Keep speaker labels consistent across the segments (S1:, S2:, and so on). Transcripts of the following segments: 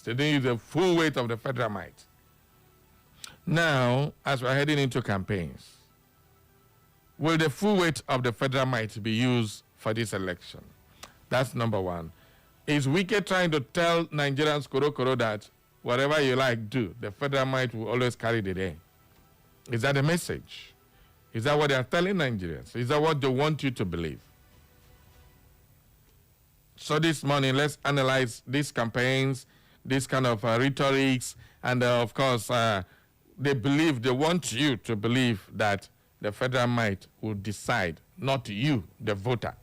S1: They didn't use the full weight of the federal might. Now, as we're heading into campaigns, will the full weight of the federal might be used for this election? That's number one. Is Wike trying to tell Nigerians koro that whatever you like, do, the federal might will always carry the day? Is that the message? Is that what they are telling Nigerians? Is that what they want you to believe? So this morning, let's analyze these campaigns, this kind of rhetorics, and of course, they want you to believe that the federal might will decide, not you, the voter.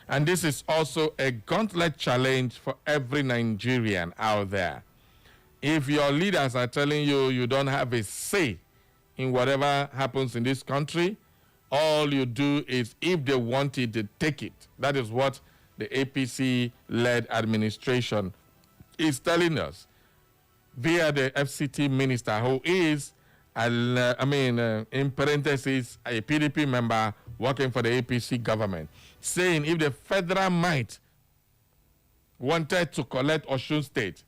S1: And this is also a gauntlet challenge for every Nigerian out there. If your leaders are telling you you don't have a say in whatever happens in this country, all you do is, if they want it, they take it. That is what the APC-led administration is telling us via the FCT minister, who is, in parentheses, a PDP member working for the APC government, saying if the federal might wanted to collect Osun State,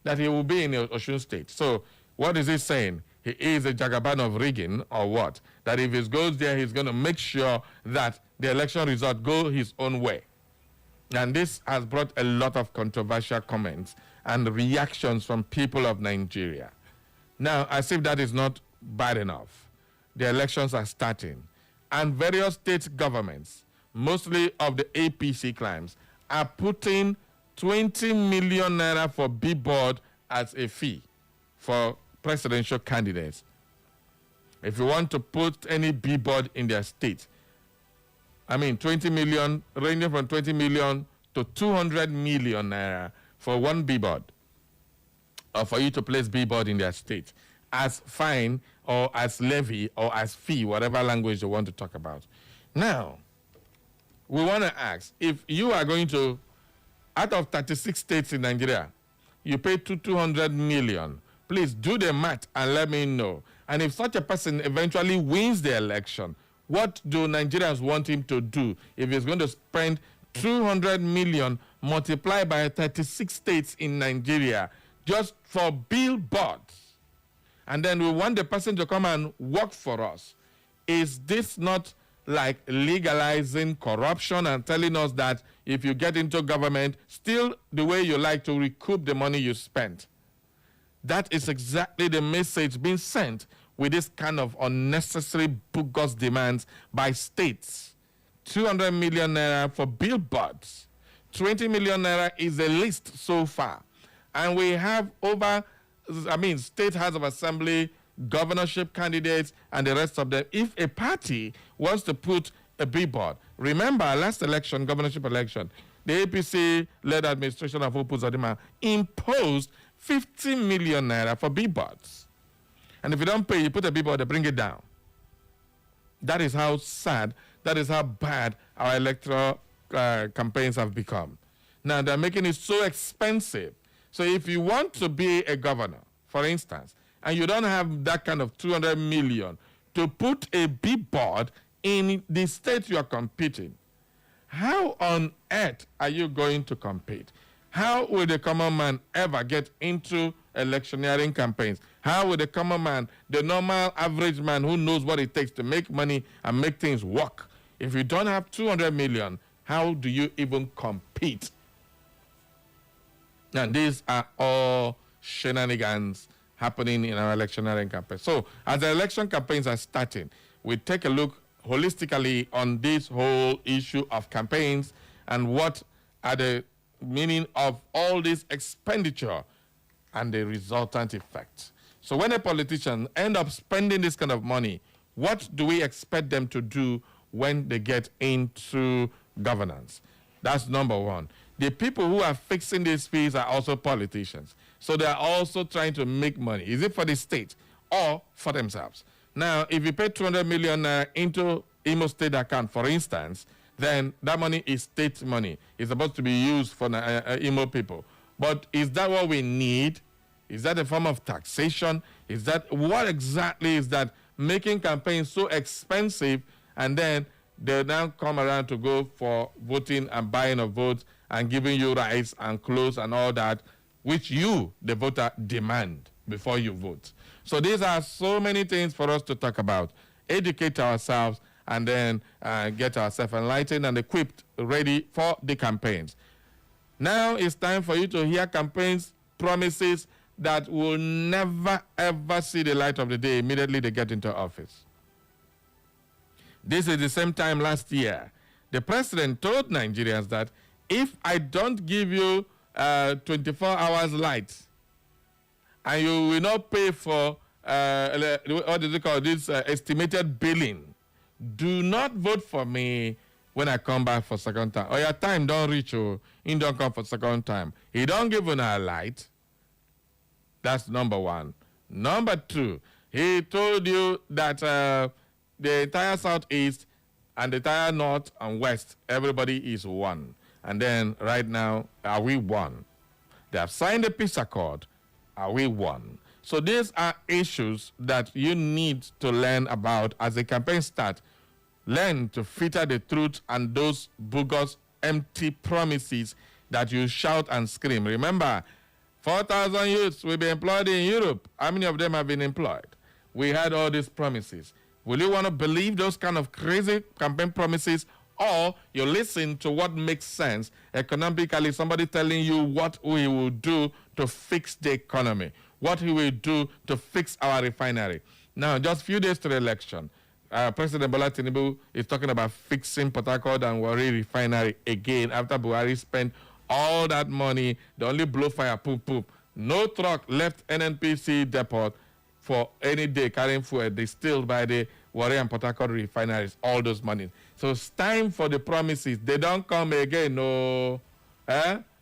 S1: that he will be in Osun State. So what is he saying? He is a Jagaban of rigging, or what? That if he goes there, he's going to make sure that the election result go his own way. And this has brought a lot of controversial comments and reactions from people of Nigeria. Now, as if that is not bad enough, the elections are starting, and various state governments, mostly of the APC clans, are putting 20 million naira for billboard as a fee for presidential candidates. If you want to put any billboard in their state, 20 million, ranging from 20 million to 200 million naira for one billboard, or for you to place billboard in their state as fine or as levy or as fee, whatever language you want to talk about. Now, we want to ask, if you are going to, out of 36 states in Nigeria, you pay 200 million, please do the math and let me know. And if such a person eventually wins the election, what do Nigerians want him to do if he's going to spend 200 million multiplied by 36 states in Nigeria just for billboards? And then we want the person to come and work for us. Is this not like legalizing corruption and telling us that if you get into government, still the way you like to recoup the money you spent? That is exactly the message being sent with this kind of unnecessary bogus demands by states. 200 million naira for billboards. 20 million naira is the least so far. And we have State House of Assembly, governorship candidates, and the rest of them. If a party wants to put a billboard, remember last election, governorship election, the APC-led administration of Hope Uzodimma imposed 50 million naira for billboards. And if you don't pay, you put a billboard, they bring it down. That is how sad, that is how bad our electoral campaigns have become. Now, they're making it so expensive. So if you want to be a governor, for instance, and you don't have that kind of 200 million to put a billboard in the state you are competing, how on earth are you going to compete? How will the common man ever get into electioneering campaigns? How will the common man, the normal average man who knows what it takes to make money and make things work, if you don't have 200 million, how do you even compete? And these are all shenanigans happening in our electioneering campaign. So as the election campaigns are starting, we take a look holistically on this whole issue of campaigns and what are the meaning of all this expenditure and the resultant effect. So when a politician end up spending this kind of money, what do we expect them to do when they get into governance? That's number one. The people who are fixing these fees are also politicians. So they are also trying to make money. Is it for the state or for themselves? Now, if you pay 200 million into Imo State account, for instance, then that money is state money. It's supposed to be used for Imo people. But is that what we need? Is that a form of taxation? Is that what exactly is that making campaigns so expensive, and then they now come around to go for voting and buying of votes and giving you rights and clothes and all that which you, the voter, demand before you vote. So these are so many things for us to talk about. Educate ourselves and then get ourselves enlightened and equipped, ready for the campaigns. Now it's time for you to hear campaigns, promises that will never, ever see the light of the day immediately they get into office. This is the same time last year. The president told Nigerians that if I don't give you 24 hours light and you will not pay for, what do they call this, estimated billing, do not vote for me when I come back for second time. Or your time don't reach you, he don't come for second time. He don't give you a light. That's number one. Number two, he told you that the entire Southeast and the entire North and West, everybody is one. And then right now, are we one? They have signed a peace accord. Are we one? So these are issues that you need to learn about as the campaign starts. Learn to filter the truth and those bogus, empty promises that you shout and scream. Remember, 4,000 youths will be employed in Europe. How many of them have been employed? We had all these promises. Will you want to believe those kind of crazy campaign promises, or you listen to what makes sense economically, somebody telling you what we will do to fix the economy, what he will do to fix our refinery? Now, just a few days to the election, President Bola Tinubu is talking about fixing Port Harcourt and Warri refinery again after Buhari spent all that money. They only blow fire, poop, poop. No truck left NNPC depot for any day carrying fuel distilled by the Warri and Port Harcourt refineries, all those money. So it's time for the promises. They don't come again, no.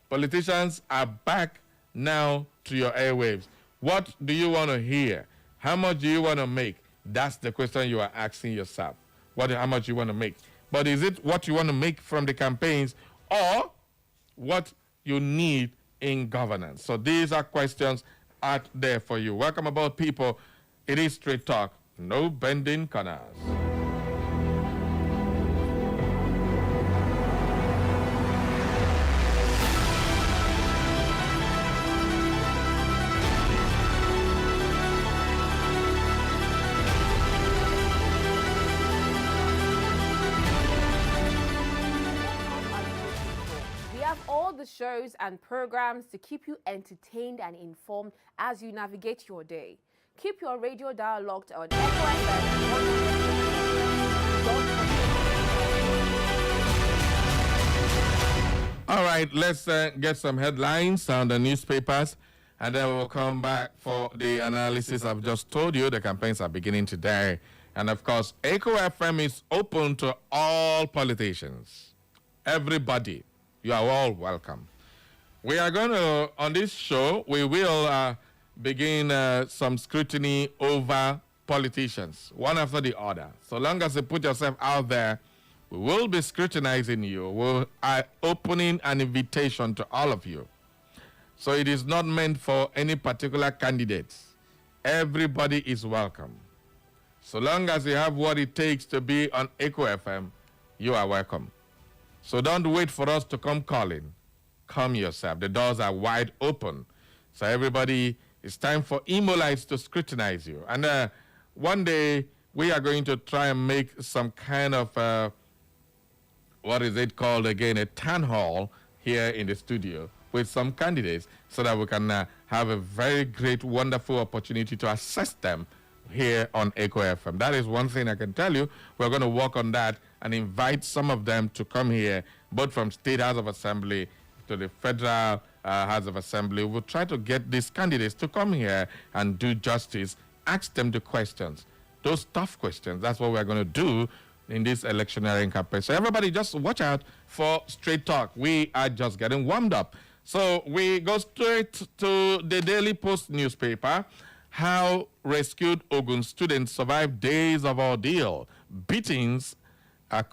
S1: Politicians are back now to your airwaves. What do you want to hear? How much do you want to make? That's the question you are asking yourself. How much you want to make? But is it what you want to make from the campaigns or what you need in governance? So these are questions out there for you. Welcome aboard, people. It is Straight Talk. No bending corners.
S2: Shows and programs to keep you entertained and informed as you navigate your day. Keep your radio dial locked on Echo FM.
S1: All right, let's get some headlines on the newspapers, and then we'll come back for the analysis I've just told you. The campaigns are beginning today. And of course, Echo FM is open to all politicians. Everybody. You are all welcome. We are going to, on this show, we will begin some scrutiny over politicians, one after the other. So long as you put yourself out there, we will be scrutinizing you. We're opening an invitation to all of you. So it is not meant for any particular candidates. Everybody is welcome. So long as you have what it takes to be on Echo FM, you are welcome. So don't wait for us to come calling. Come yourself. The doors are wide open. So everybody, it's time for Imolites to scrutinize you. And one day, we are going to try and make some kind of, what is it called again, a town hall here in the studio with some candidates so that we can have a very great, wonderful opportunity to assess them here on Echo FM. That is one thing I can tell you. We're going to work on that and invite some of them to come here, both from State House of Assembly to the Federal House of Assembly. We'll try to get these candidates to come here and do justice, ask them the questions, those tough questions. That's what we're going to do in this electioneering campaign. So everybody just watch out for Straight Talk. We are just getting warmed up. So we go straight to the Daily Post newspaper. How rescued Ogun students survived days of ordeal, beatings, and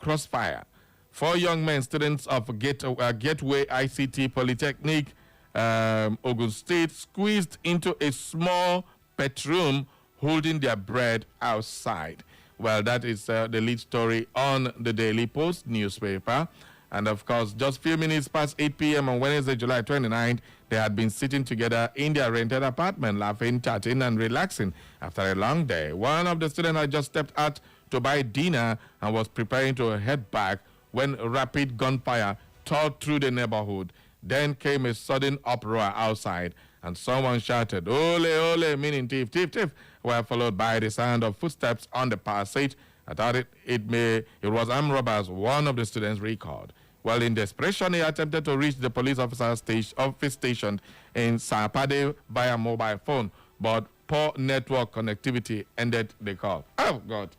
S1: crossfire. 4 young men, students of Gateway ICT Polytechnic, Ogun State, squeezed into a small pet room holding their bread outside. Well, that is the lead story on the Daily Post newspaper. And of course, just few minutes past 8 p.m. on Wednesday, July 29th, they had been sitting together in their rented apartment, laughing, chatting, and relaxing after a long day. One of the students had just stepped out to buy dinner and was preparing to head back when rapid gunfire tore through the neighborhood. Then came a sudden uproar outside, and someone shouted, "Ole, ole," meaning thief, thief, thief, were followed by the sound of footsteps on the passage. I thought it was armed robbers, one of the students recalled. Well, in desperation, he attempted to reach the police office stationed in Sapade via mobile phone, but poor network connectivity ended the call. Oh, God.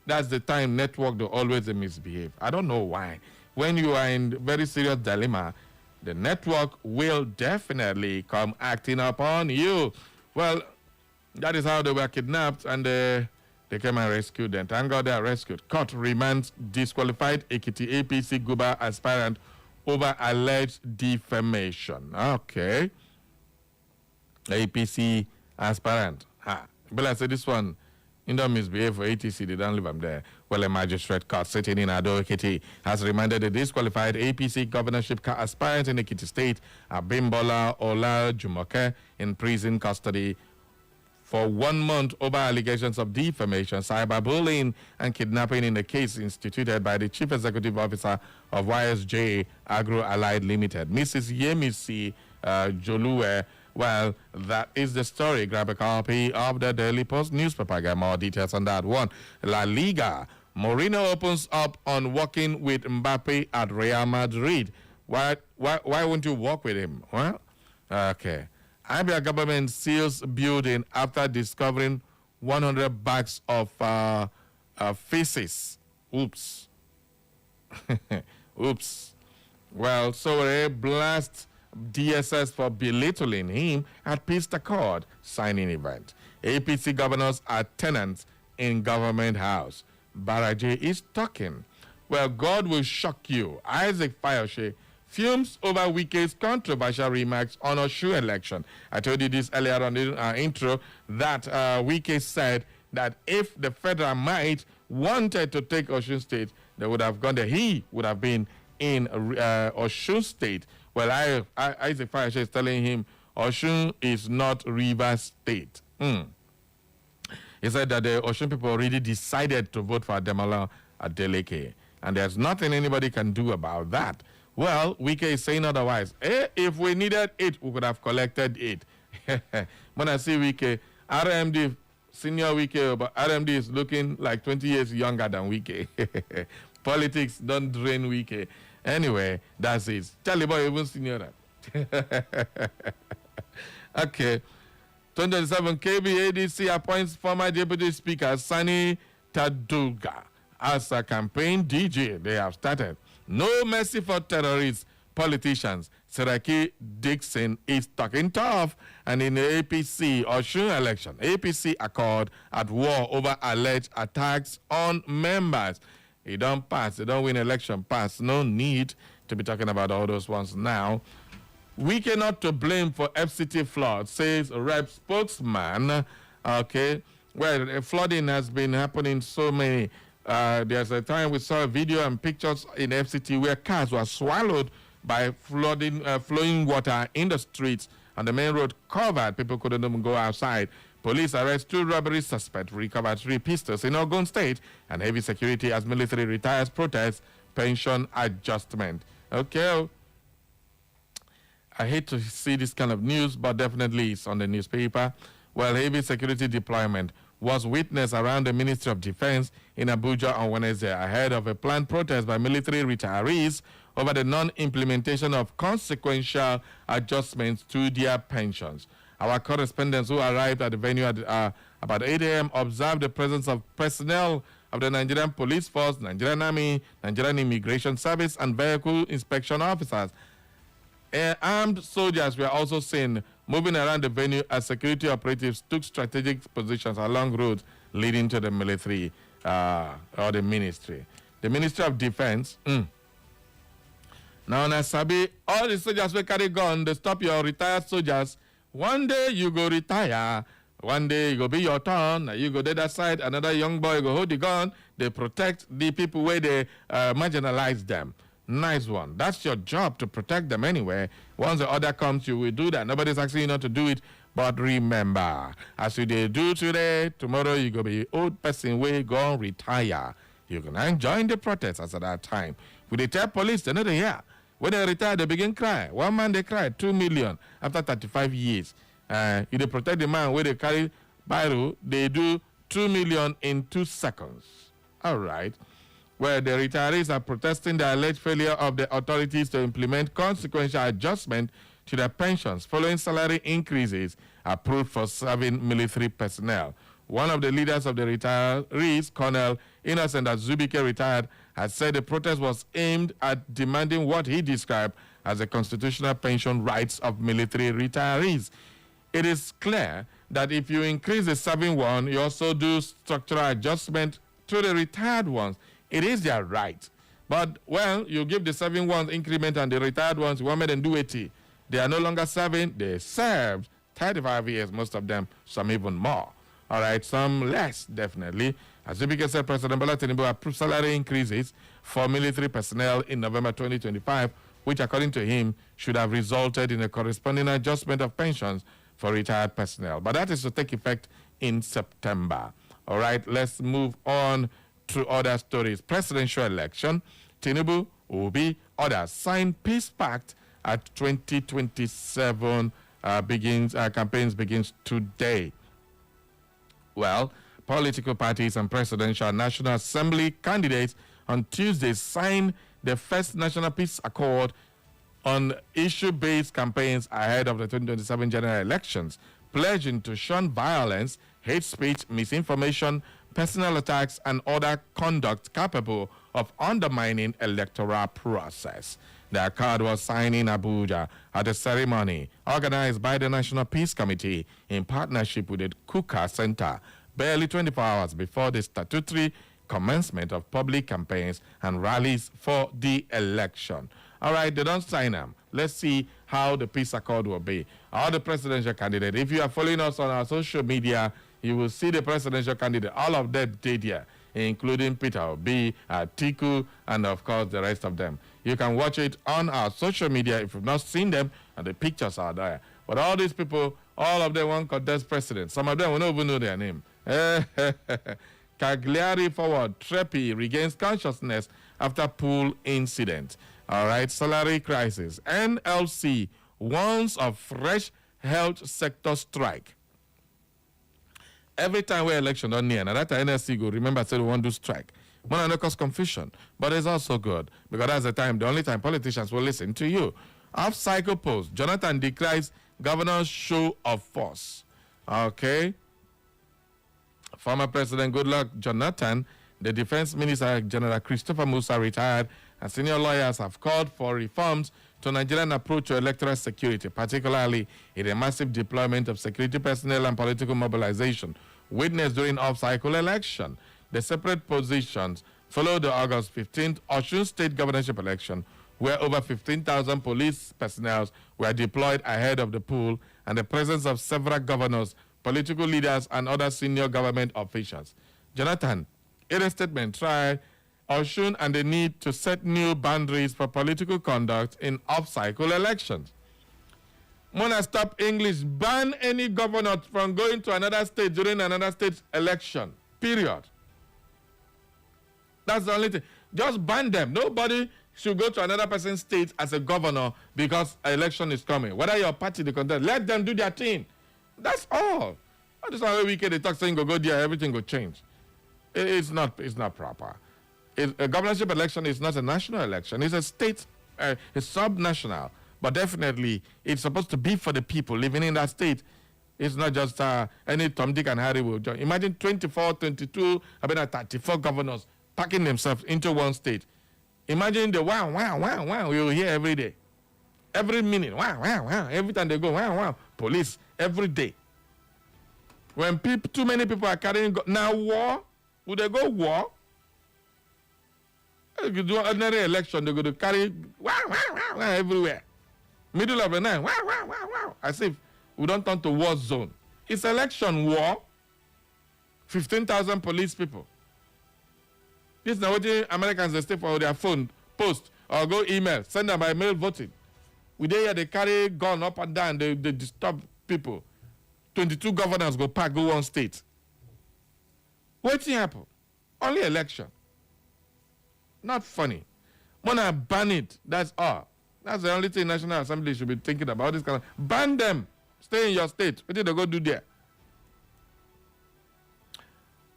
S1: That's the time network do always misbehave. I don't know why. When you are in very serious dilemma, the network will definitely come acting upon you. Well, that is how they were kidnapped, and they came and rescued them. Thank God they are rescued. Court remands disqualified Ekiti APC Guba aspirant over alleged defamation. Okay. APC aspirant. But I said this one, in the misbehave for ATC, they don't leave them there. Well, a magistrate court sitting in Ado Ekiti has remanded the disqualified APC governorship aspirant in Ekiti State, Abimbola Ola Jumoke, in prison custody for 1 month over allegations of defamation, cyberbullying, and kidnapping in the case instituted by the Chief Executive Officer of YSJ Agro Allied Limited, Mrs. Yemisi Jolue. Well, that is the story. Grab a copy of the Daily Post newspaper. Get more details on that one. La Liga. Mourinho opens up on working with Mbappe at Real Madrid. Why won't you work with him? Well, okay. Abia government seals building after discovering 100 bags of feces. Oops. Oops. Well, Sowore blasts DSS for belittling him at Peace Accord signing event. APC governors are tenants in government house. Baraje is talking. Well, God will shock you. Isaac Fayoshe fumes over Wike's controversial remarks on Osun election. I told you this earlier on in our intro that Wike said that if the federal might wanted to take Osun State, they would have gone there. He would have been in Osun State. Well, Isaac Fayoshe is telling him Osun is not Rivers State. He said that the Osun people already decided to vote for Ademola Adeleke, and there's nothing anybody can do about that. Well, Wike is saying otherwise. If we needed it, we could have collected it. When I see Wike, RMD, senior Wike, but RMD is looking like 20 years younger than Wike. Politics don't drain Wike. Anyway, that's it. Tell the boy even senior that. Okay. 2027 KBADC appoints former Deputy Speaker Sani Taduga as a campaign DJ. They have started. No mercy for terrorists, politicians. Seraki Dixon is talking tough. And in the APC Osun election, APC Accord at war over alleged attacks on members. It don't pass. They don't win election. Pass. No need to be talking about all those ones now. We cannot to blame for FCT flood, says Rep spokesman. Okay. Well, flooding has been happening so many. There's a time we saw a video and pictures in FCT where cars were swallowed by flowing water in the streets and the main road covered. People couldn't even go outside. Police arrest 2 robbery suspects, recovered 3 pistols in Ogun State, and heavy security as military retires protest pension adjustment. Okay. I hate to see this kind of news, but definitely it's on the newspaper. Well, heavy security deployment was witnessed around the Ministry of Defense in Abuja on Wednesday ahead of a planned protest by military retirees over the non-implementation of consequential adjustments to their pensions. Our correspondents who arrived at the venue at about 8 a.m. observed the presence of personnel of the Nigerian Police Force, Nigerian Army, Nigerian Immigration Service, and vehicle inspection officers. Armed soldiers were also seen moving around the venue as security operatives took strategic positions along roads leading to the military or the ministry. The Ministry of Defense. Now, Nasabi, all the soldiers will carry gun. They stop your retired soldiers. One day you go retire. One day it go be your turn. You go the other side. Another young boy go hold the gun. They protect the people where they marginalize them. Nice one. That's your job, to protect them anyway. Once the order comes, you will do that. Nobody's asking you not to do it. But remember, as you do today, tomorrow you go be old person way go retire. You can enjoy the protest as at that time. With the tell police, they know they hear. When they retire, they begin cry. One man they cry 2 million after 35 years. If they protect the man where they carry Biro, they do 2 million in 2 seconds. All right. Where the retirees are protesting the alleged failure of the authorities to implement consequential adjustment to their pensions following salary increases approved for serving military personnel. One of the leaders of the retirees, Colonel Innocent Azubike, retired, has said the protest was aimed at demanding what he described as the constitutional pension rights of military retirees. It is clear that if you increase the serving one, you also do structural adjustment to the retired ones. It is their right. But, well, you give the serving ones increment and the retired ones, you want me to do 80. They are no longer serving. They served 35 years, most of them, some even more. All right, some less, definitely. As Zubike said, President Bola Tinubu approved salary increases for military personnel in November 2025, which, according to him, should have resulted in a corresponding adjustment of pensions for retired personnel. But that is to take effect in September. All right, let's move on to other stories. Presidential election, Tinubu, Obi, others sign peace pact at 2027 campaigns begins today. Well, political parties and presidential National Assembly candidates on Tuesday signed the first National Peace Accord on issue-based campaigns ahead of the 2027 general elections, pledging to shun violence, hate speech, misinformation, personal attacks, and other conduct capable of undermining electoral process. The accord was signed in Abuja at a ceremony organized by the National Peace Committee in partnership with the Kuka Center, barely 24 hours before the statutory commencement of public campaigns and rallies for the election. All right, they don't sign them. Let's see how the peace accord will be. All the presidential candidates, if you are following us on our social media, you will see the presidential candidate. All of them did here, including Peter Obi, Atiku, and of course the rest of them. You can watch it on our social media if you've not seen them, and the pictures are there. But all these people, all of them want contest president. Some of them will not even know their name. Cagliari forward, Trepi regains consciousness after pool incident. All right, salary crisis. NLC warns of fresh health sector strike. Every time we're election on near, and that NLC go, remember I said we want to strike. One no cause confusion, but it's also good because that's the only time politicians will listen to you. Off-cycle post, Jonathan decries governor's show of force. Okay. Former President Goodluck Jonathan, the Defense Minister General Christopher Musa retired, and senior lawyers have called for reforms to Nigerian approach to electoral security, particularly in a massive deployment of security personnel and political mobilization witnessed during off-cycle election. The separate positions followed the August 15th Osun State governorship election, where over 15,000 police personnel were deployed ahead of the poll and the presence of several governors, political leaders, and other senior government officials. Jonathan, in a statement, tried Osun and the need to set new boundaries for political conduct in off-cycle elections. Mona stop English, ban any governor from going to another state during another state's election, period. That's the only thing. Just ban them. Nobody should go to another person's state as a governor because an election is coming. Whether your party, the contest, let them do their thing. That's all. That's why we can talk saying go there, everything will change. It's not proper. A governorship election is not a national election. It's a state, it's sub-national. But definitely, it's supposed to be for the people living in that state. It's not just any Tom, Dick, and Harry will join. Imagine 24, 22, 34 governors packing themselves into one state. Imagine the wow, wow, wow, wow you will hear every day. Every minute, wow, wow, wow. Every time they go, wow, wow. Police, every day. When too many people are carrying, now war, would they go war? If you do an ordinary election, they're going to carry wow, wow, wow, wow everywhere. Middle of the night, wow, wow, wow, wow. As if we don't turn to war zone. It's election war. 15,000 police people. This is now what the Americans they stay for their phone post or go email, send them by mail voting. We dey here, they carry gun up and down, they disturb people. 22 governors go pack, go one state. What's happen? Only election. Not funny. Wanna ban it, that's all. That's the only thing National Assembly should be thinking about. This kind of ban them. Stay in your state. What did they go do there?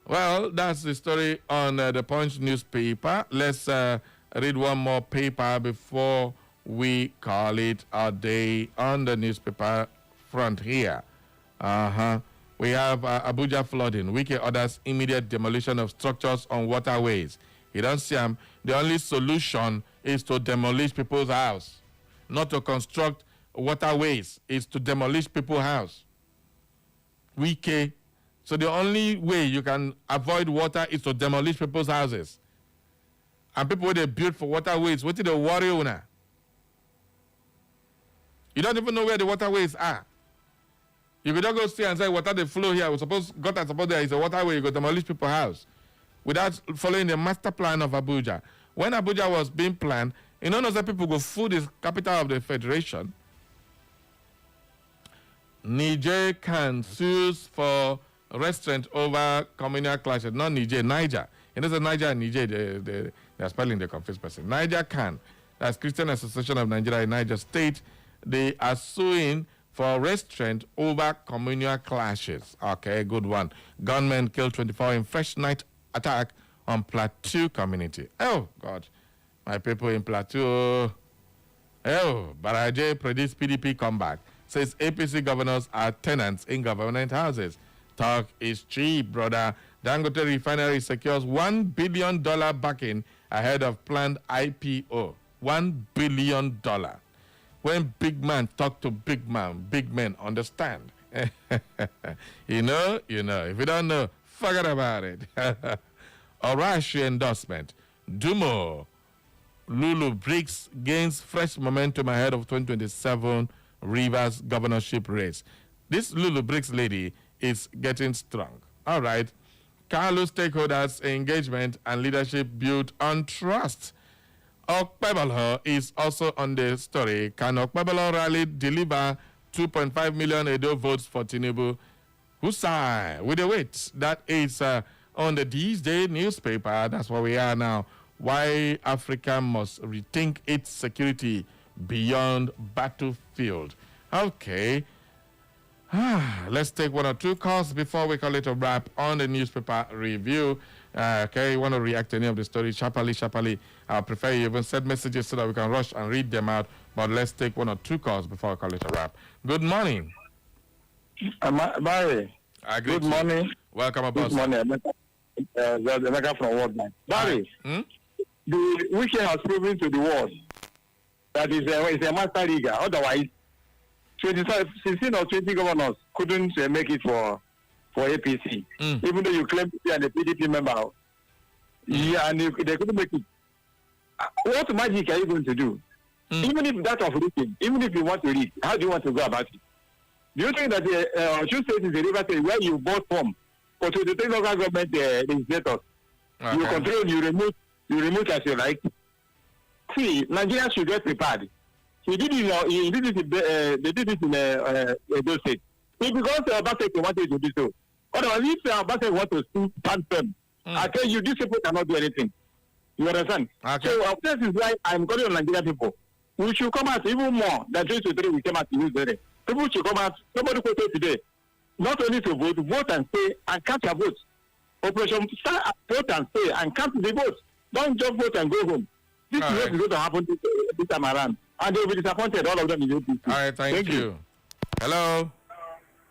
S1: Well, that's the story on the Punch newspaper. Let's read one more paper before we call it a day on the newspaper front here. We have Abuja flooding. Wike orders immediate demolition of structures on waterways. You don't see them. The only solution is to demolish people's house, not to construct waterways. Is to demolish people's house. Wike. So the only way you can avoid water is to demolish people's houses. And people they build for waterways, what did they worry on? You don't even know where the waterways are. You could just go see and say water they flow here. Suppose there is a waterway, you go demolish people's house without following the master plan of Abuja. When Abuja was being planned, you know that people go food is capital of the federation. Niger can sue for restaurant over communal clashes. Not Niger. You know the Niger and Niger, they are spelling the confused person. Niger can. That's Christian Association of Nigeria in Niger State. They are suing for restraint over communal clashes. Okay, good one. Gunmen killed 24 in fresh night attack on Plateau community. Oh, God. My people in Plateau. Oh, Baraje predicts PDP comeback. Says APC governors are tenants in government houses. Talk is cheap, brother. Dangote Refinery secures $1 billion backing ahead of planned IPO. $1 billion. When big man talk to big man, big men understand. You know. If you don't know, forget about it. Orashi endorsement. Dumo. Lulu Briggs gains fresh momentum ahead of 2027 Rivers governorship race. This Lulu Briggs lady is getting strong. All right. Kalu stakeholders' engagement and leadership built on trust. Okpebolo is also on the story. Can Okpebolo rally deliver 2.5 million Edo votes for Tinubu? Husai, with the wait. That is on the These Day newspaper. That's where we are now. Why Africa must rethink its security beyond battlefield. Okay. Let's take one or two calls before we call it a wrap on the newspaper review. Okay, you want to react to any of the stories? Sharply. I prefer you even send messages so that we can rush and read them out. But let's take one or two calls before I call it a wrap. Good morning.
S3: Barry. Good morning.
S1: Welcome aboard.
S3: Good morning. Emeka from World Bank. Barry, the weekend has proven to the world that it's a master league. Otherwise, 16 or 20 governors couldn't make it for APC. Even though you claim to be an PDP member, and they couldn't make it. What magic are you going to do? Even if that of reading, even if you want to read, how do you want to go about it? Do you think that Osun State is a river state where you bought from for 23 local government legislators? Okay. You control, you remove as you like. See, Nigeria should get prepared. They did it in Edo State. It's because Obaseki wanted to do so. Otherwise, if Obaseki wants to stand firm, I tell you, these people cannot do anything. You understand?
S1: Okay.
S3: So this is why I'm calling on Nigerian people. We should come out even more than 2023 we came out to use today. People should come out. Somebody could say today, not only to vote and stay and count your votes. Operation start vote and stay and count the votes. Don't just vote and go home. This is what is going to happen this time around. And they will be disappointed, all of them in APC.
S1: All right, thank you. Hello.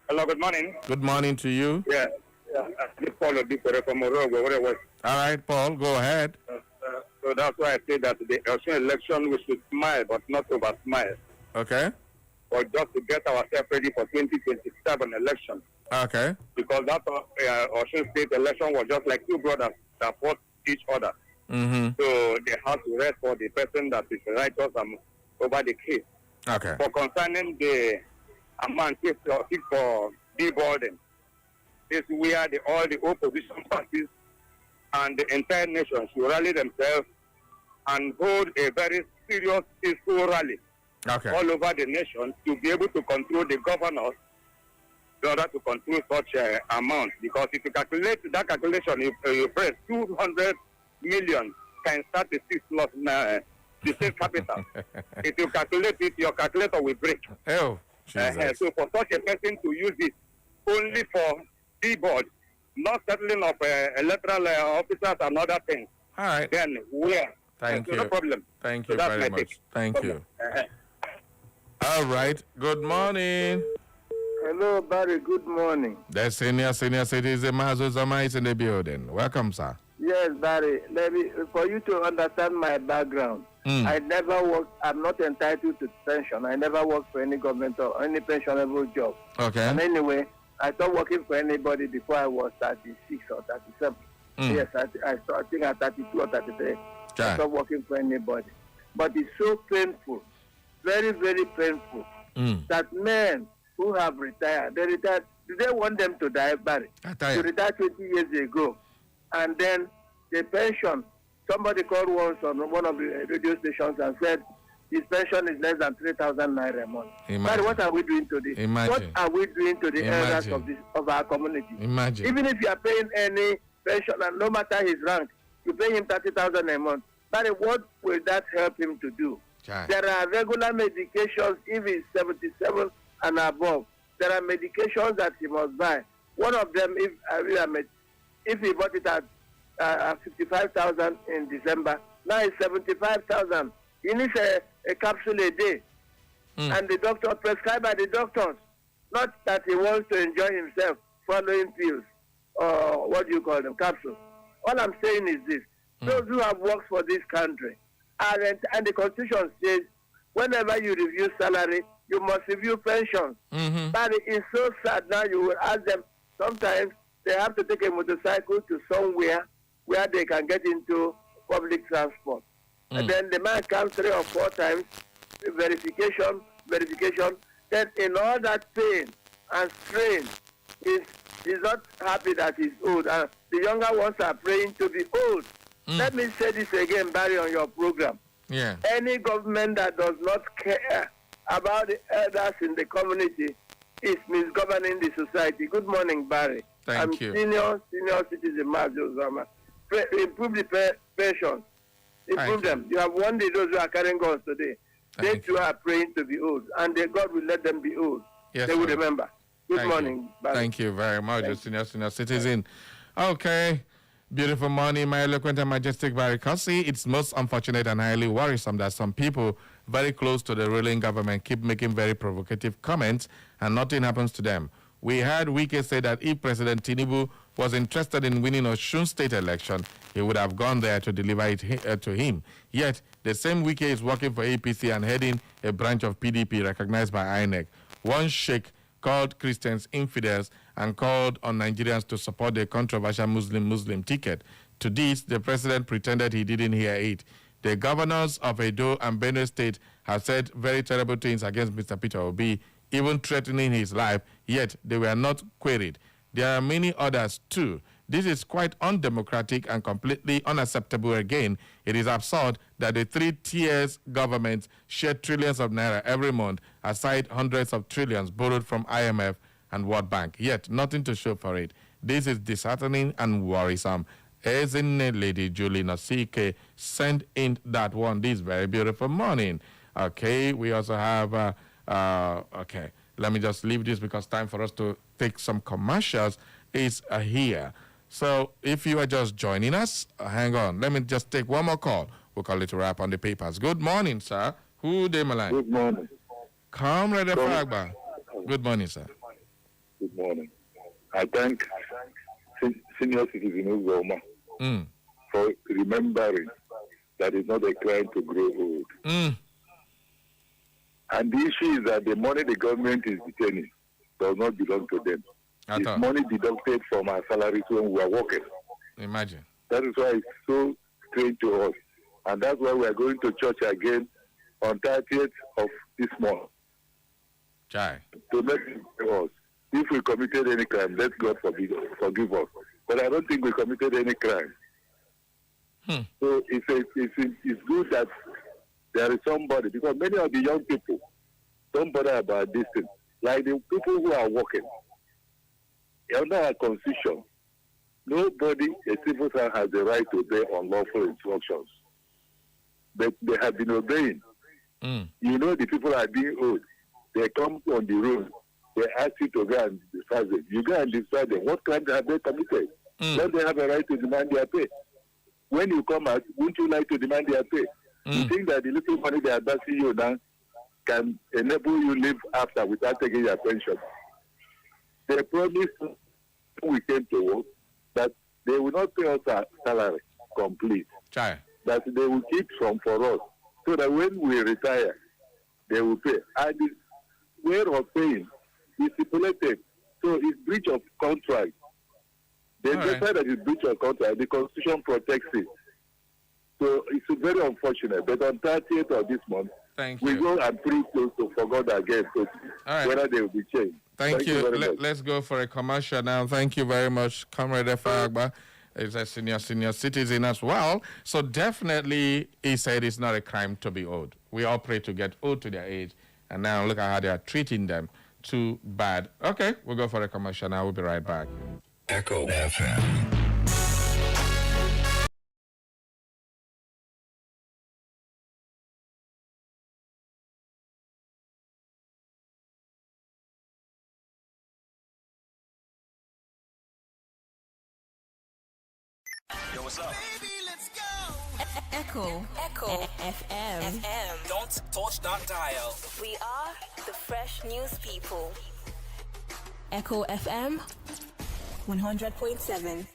S4: Hello, good morning.
S1: Good morning to you.
S4: Yeah. This Paul Odipere from Orogo, where it was.
S1: All right, Paul, go ahead.
S4: So that's why I say that the election, we should smile, but not over smile.
S1: Okay.
S4: Or just to get ourselves ready for 2027 election.
S1: Okay.
S4: Because that Osun State election was just like two brothers that fought each other.
S1: Mm-hmm.
S4: So they have to rest for the person that is righteous over the case.
S1: Okay.
S4: For concerning the amount for deburden, is where all the opposition parties and the entire nation should rally themselves and hold a very serious peaceful rally all over the nation to be able to control the governors in order to control such amount. Because if you calculate that calculation, you press 200 million can start the 6 plus the state capital. If you calculate it, your calculator will break.
S1: Oh,
S4: so for such a person to use it only for keyboard, not settling of electoral officers and other things,
S1: all right.
S4: Then where?
S1: Thank you.
S4: No problem.
S1: Thank you very much. Thank you. All right. Good morning.
S5: Hello, Barry. Good morning.
S1: The senior citizen Mazo Zama is in the building. Welcome, sir.
S5: Yes, Barry. For you to understand my background, I never worked. I'm not entitled to pension. I never worked for any government or any pensionable job.
S1: Okay.
S5: And anyway, I stopped working for anybody before I was 36 or 37. Yes, I think at 32 or 33. I stopped working for anybody. But it's so painful, very, very painful, that men who have retired, they retired. Do they want them to die, Barry? To retire 20 years ago. And then the pension, somebody called once on one of the radio stations and said his pension is less than 3,000 naira a month. Barry, what are we doing to this? What are we doing to the elders of our community? Even if you are paying any pension, and no matter his rank, you pay him 30,000 a month. Barry, what will that help him to do? There are regular medications if he's 77 and above. There are medications that he must buy. One of them, if he bought it at 55,000 in December, now it's 75,000. He needs a capsule a day. And the doctor prescribed by the doctors. Not that he wants to enjoy himself following pills or what do you call them, capsules. All I'm saying is this. Those who have worked for this country, and the Constitution says, whenever you review salary, you must review pensions. But it's so sad now. You will ask them, sometimes they have to take a motorcycle to somewhere where they can get into public transport. And then the man comes 3 or 4 times, verification. Then in all that pain and strain, he's not happy that he's old. And the younger ones are praying to be old. Let me say this again, Barry, on your program.
S1: Yeah.
S5: Any government that does not care about the elders in the community is misgoverning the society. Good morning, Barry.
S1: Thank you.
S5: Senior citizen Mazo Zama. Improve the pensions. Improve them. You have won those who are carrying guns today. They too are praying to be old, and God will let them be old. Yes, they will remember. Good morning, Barry.
S1: Thank you very much, senior citizen. Okay. Beautiful morning, my eloquent and majestic Barry Cossey. It's most unfortunate and highly worrisome that some people very close to the ruling government keep making very provocative comments and nothing happens to them. We heard Wike say that if President Tinubu was interested in winning Osun state election, he would have gone there to deliver it to him. Yet, the same Wike is working for APC and heading a branch of PDP recognized by INEC. One sheikh called Christians infidels and called on Nigerians to support the controversial Muslim ticket. To this, the president pretended he didn't hear it. The governors of Edo and Benue State have said very terrible things against Mr. Peter Obi, even threatening his life, yet they were not queried. There are many others too. This is quite undemocratic and completely unacceptable again. It is absurd that the 3 tiers governments share trillions of naira every month, aside hundreds of trillions borrowed from IMF and World Bank, yet nothing to show for it. This is disheartening and worrisome. Isn't Lady Julie Nosike sent in that one this very beautiful morning? Okay, we also have, okay, let me just leave this because time for us to take some commercials is here. So if you are just joining us, hang on. Let me just take one more call. We'll call it a wrap on the papers. Good morning, sir. Who dey Malan?
S3: Good morning.
S1: Comrade Fagba. Good morning, sir.
S3: Good morning. I thank senior citizen Uzoma for remembering that it's not a crime to grow old. And the issue is that the money the government is detaining does not belong to them. It's money deducted from our salaries when we are working.
S1: Imagine.
S3: That is why it's so strange to us. And that's why we are going to church again on 30th of this month.
S1: Chai.
S3: To make us. If we committed any crime, let God forgive us. But I don't think we committed any crime.
S6: So it's good that there is somebody, because many of the young people don't bother about this thing. Like the people who are working under our constitution, nobody, a civil servant, has the right to obey unlawful instructions. But they have been obeying. You know, the people are being owed. They come on the road. They ask you to go and discharge them. You go and discharge them. What crime have they committed? Don't they have a right to demand their pay? When you come out, wouldn't you like to demand their pay? You think that the little money they are advancing you now can enable you live after without taking your pension? They promised when we came to work that they will not pay us our salary complete.
S1: Chai.
S6: That they will keep some for us, so that when we retire, they will pay. And the way of paying is stipulated. So it's breach of contract. They decide that it's breach of contract. The Constitution protects it. So it's very unfortunate. But on 30th of this month, we go and pray to for God again, whether they will be changed.
S1: Thank you. Let's go for a commercial now. Thank you very much, Comrade Efagba. Is a senior citizen as well. So definitely, he said it's not a crime to be owed. We all pray to get owed to their age. And now look at how they are treating them. Too bad. Okay, we'll go for a commercial now. We'll be right back.
S7: Echo FM.
S8: Yo, what's up?
S9: Baby, let's go.
S10: Echo FM.
S8: Don't touch that dial.
S10: We are the fresh news people. Echo FM 100.7.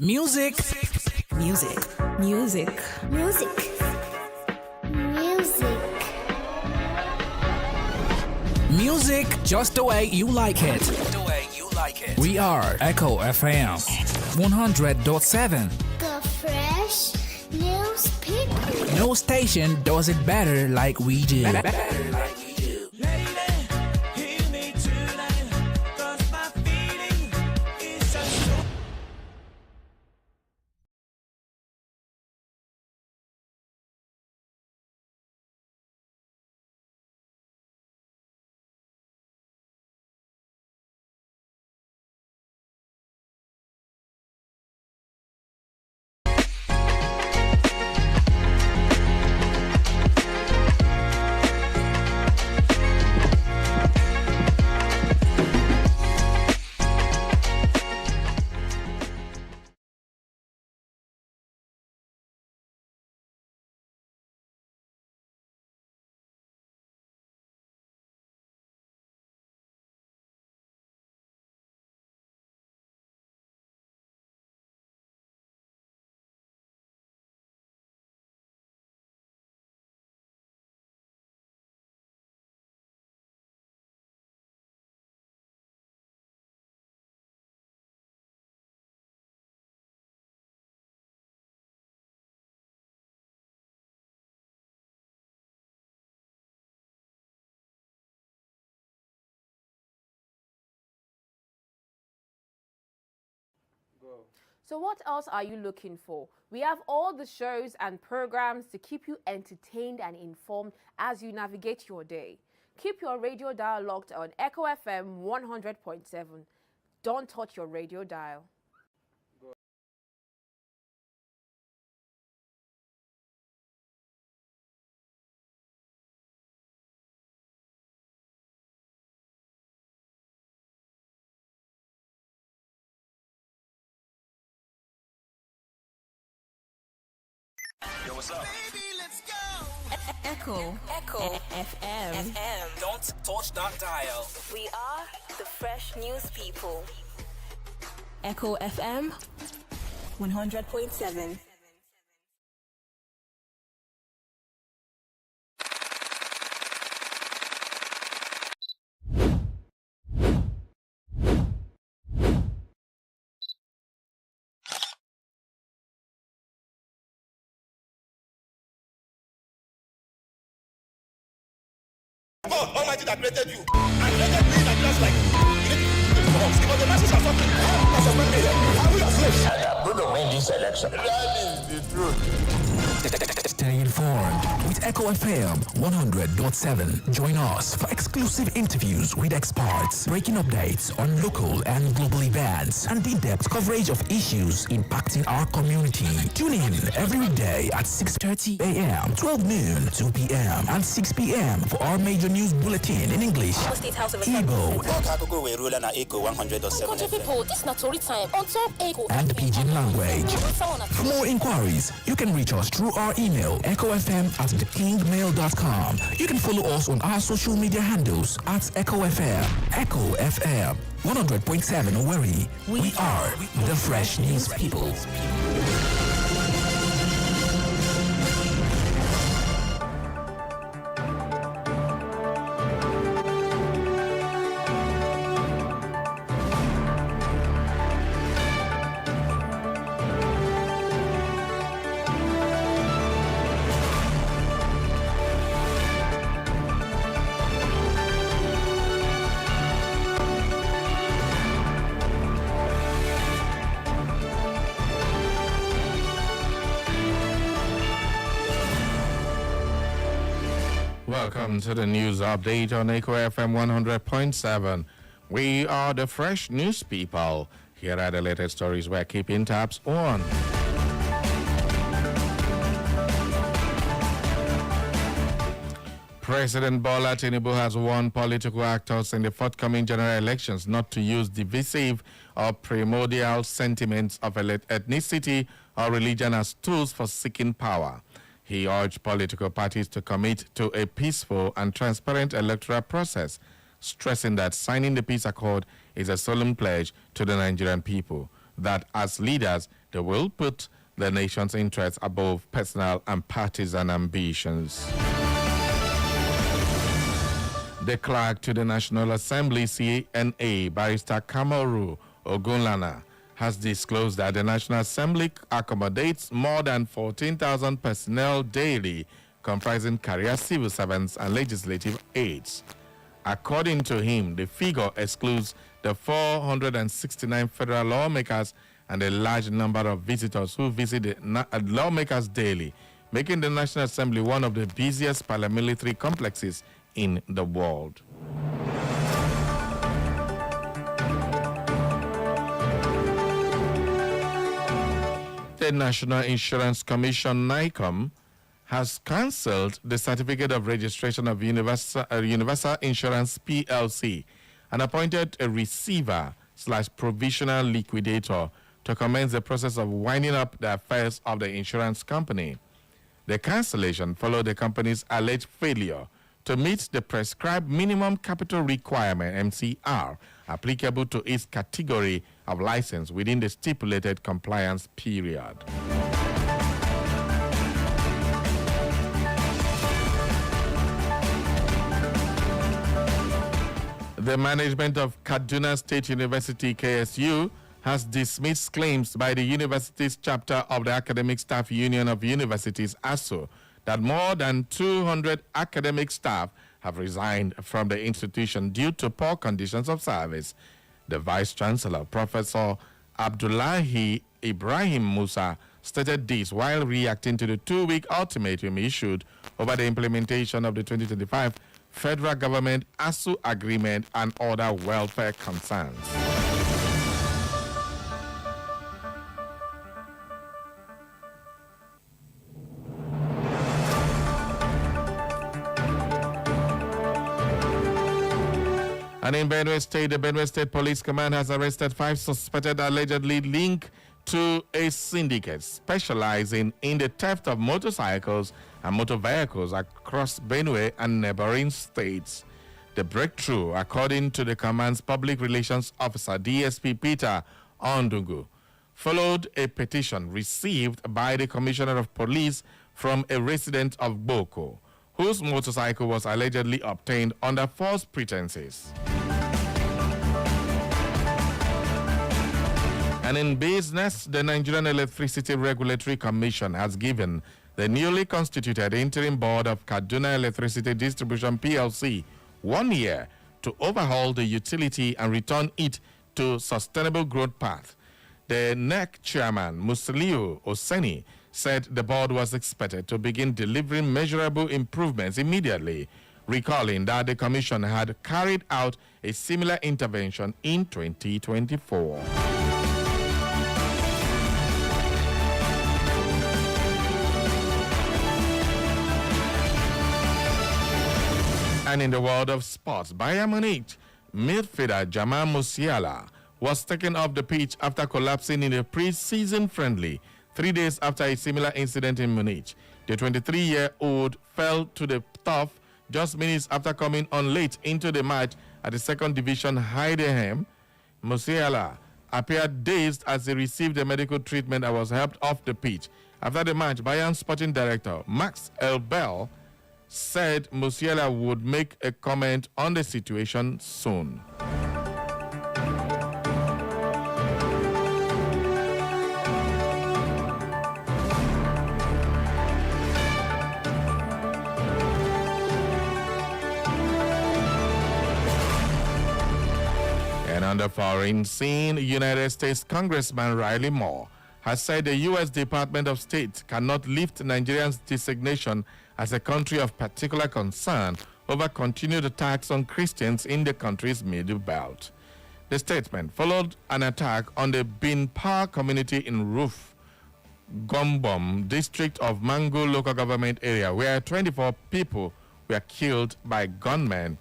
S8: Music. Music just the way you like it. We are Echo FM 100.7.
S9: The fresh news people.
S8: No station does it better like we do.
S2: So what else are you looking for? We have all the shows and programs to keep you entertained and informed as you navigate your day. Keep your radio dial locked on Echo FM 100.7. Don't touch your radio dial.
S11: what's up?
S9: Baby, let's go.
S10: Echo FM.
S8: Don't touch that dial.
S10: We are the Fresh News People. Echo FM 100.7.
S11: God Almighty that created you and created me that just like you need to do this for us because the masses are suffering. That's what we are. We are slaves. I'm going to win this election. That is the truth.
S8: Stay informed with Echo FM 100.7. Join us for exclusive interviews with experts, breaking updates on local and global events, and in-depth coverage of issues impacting our community. Tune in every day at 6:30 a.m., 12 noon, 2 p.m., and 6 p.m. for our major news bulletin in English, Igbo,
S9: People, this is not story time. On top, Echo.
S8: and Pidgin language. For more inquiries, you can reach us through our email, echofm@thekingmail.com. You can follow us on our social media handles at Echo FM. Echo FM 100.7 Owerri. We are the Fresh News People.
S1: Welcome to the news update on Echo FM 100.7. We are the Fresh News People. Here are the latest stories we're keeping tabs on. President Bola Tinubu has warned political actors in the forthcoming general elections not to use divisive or primordial sentiments of ethnicity or religion as tools for seeking power. He urged political parties to commit to a peaceful and transparent electoral process, stressing that signing the peace accord is a solemn pledge to the Nigerian people, that as leaders, they will put the nation's interests above personal and partisan ambitions. The clerk to the National Assembly, CNA, Barrister Kamaru Ogunlana, has disclosed that the National Assembly accommodates more than 14,000 personnel daily, comprising career civil servants and legislative aides. According to him, the figure excludes the 469 federal lawmakers and a large number of visitors who visit the lawmakers daily, making the National Assembly one of the busiest paramilitary complexes in the world. The National Insurance Commission, NICOM, has cancelled the certificate of registration of Universal Insurance PLC and appointed a receiver/provisional liquidator to commence the process of winding up the affairs of the insurance company. The cancellation followed the company's alleged failure to meet the prescribed minimum capital requirement, MCR, applicable to its category of license within the stipulated compliance period. The management of Kaduna State University, KSU, has dismissed claims by the university's chapter of the Academic Staff Union of Universities, ASU, that more than 200 academic staff have resigned from the institution due to poor conditions of service. The Vice-Chancellor, Professor Abdullahi Ibrahim Musa, stated this while reacting to the 2-week ultimatum issued over the implementation of the 2025 federal government ASU agreement and other welfare concerns. And in Benue State, the Benue State Police Command has arrested 5 suspected allegedly linked to a syndicate specializing in the theft of motorcycles and motor vehicles across Benue and neighboring states. The breakthrough, according to the command's public relations officer, DSP Peter Ondungu, followed a petition received by the Commissioner of Police from a resident of Boko, whose motorcycle was allegedly obtained under false pretenses. And in business, the Nigerian Electricity Regulatory Commission has given the newly constituted interim board of Kaduna Electricity Distribution PLC 1 year to overhaul the utility and return it to sustainable growth path. The NEC chairman, Musiliu Oseni, said the board was expected to begin delivering measurable improvements immediately, recalling that the commission had carried out a similar intervention in 2024. And in the world of sports, Bayern Munich midfielder Jamal Musiala was taken off the pitch after collapsing in a pre-season friendly 3 days after a similar incident in Munich. The 23-year-old fell to the turf just minutes after coming on late into the match at the second division Heidenheim. Musiala appeared dazed as he received the medical treatment and was helped off the pitch. After the match, Bayern sporting director Max Elbel said Musiala would make a comment on the situation soon. And on the foreign scene, United States Congressman Riley Moore has said the U.S. Department of State cannot lift Nigeria's designation as a country of particular concern over continued attacks on Christians in the country's Middle Belt. The statement followed an attack on the Binpa community in Roof, Gombom district of Mango local government area, where 24 people were killed by gunmen.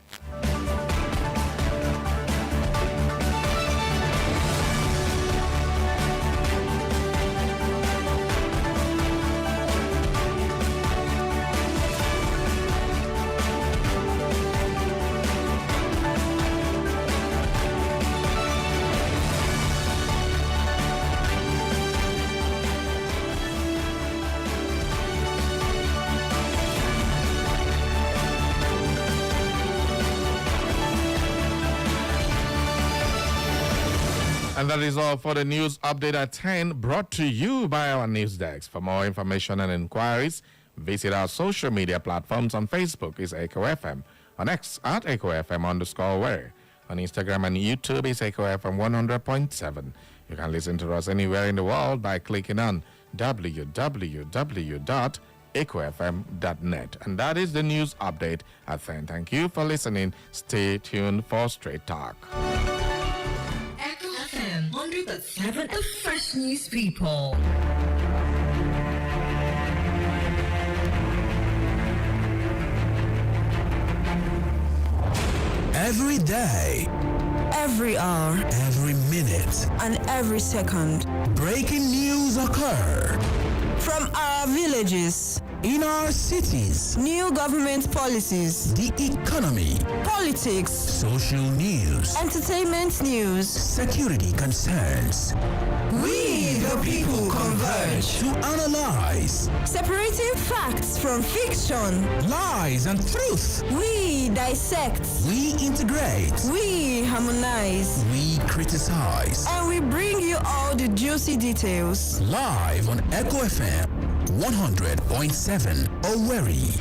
S1: And that is all for the news update at 10, brought to you by our news desk. For more information and inquiries, visit our social media platforms. On Facebook is Echo FM, on X at Echo FM_where. On Instagram and YouTube is Echo FM 100.7. You can listen to us anywhere in the world by clicking on www.echofm.net. And that is the news update at 10. Thank you for listening. Stay tuned for Straight Talk.
S12: 100.7 of Fresh News People.
S8: Every day,
S13: every hour,
S8: every minute,
S13: and every second,
S8: breaking news occur
S13: from our villages,
S8: in our cities,
S13: new government policies,
S8: the economy,
S13: politics,
S8: social news,
S13: entertainment news,
S8: security concerns.
S13: We, the people, converge
S8: to analyze,
S13: separating facts from fiction,
S8: lies and truth.
S13: We dissect,
S8: we integrate,
S13: we harmonize,
S8: we criticize,
S13: and we bring you all the juicy details.
S8: Live on Echo FM 100.7 Owerri.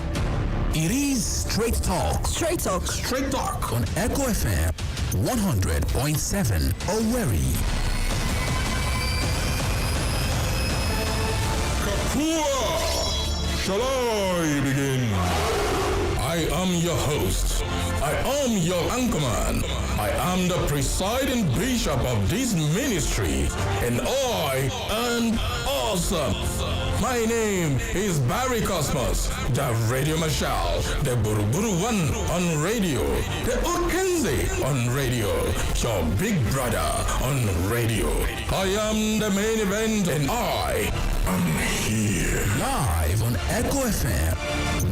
S8: It is Straight Talk.
S13: Straight Talk.
S8: Straight Talk on Echo FM 100.7 Owerri.
S14: Kapua! Shall I begin? I am your host. I am your anchorman. I am the presiding bishop of this ministry. And I awesome. My name is Barry Cosmos, the Radio Marshal, the Buruburu One on radio, the Okenze on radio, your big brother on radio. I am the main event and I am here.
S8: Live on Echo FM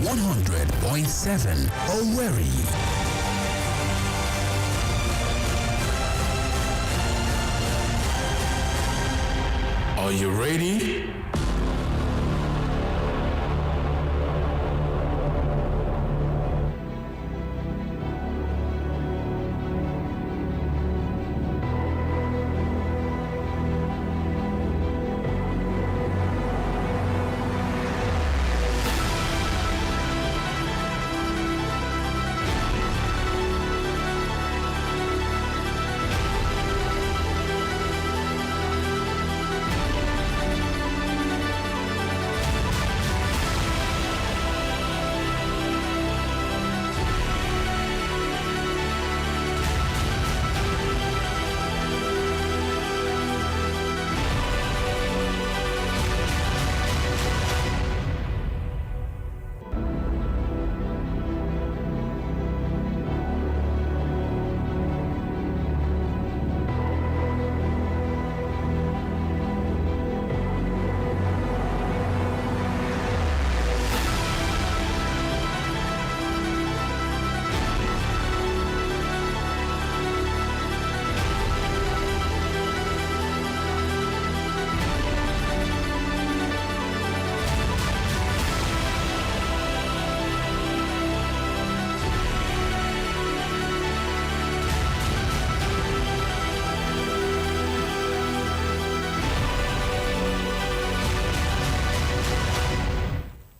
S8: 100.7 Owerri.
S14: Are you ready?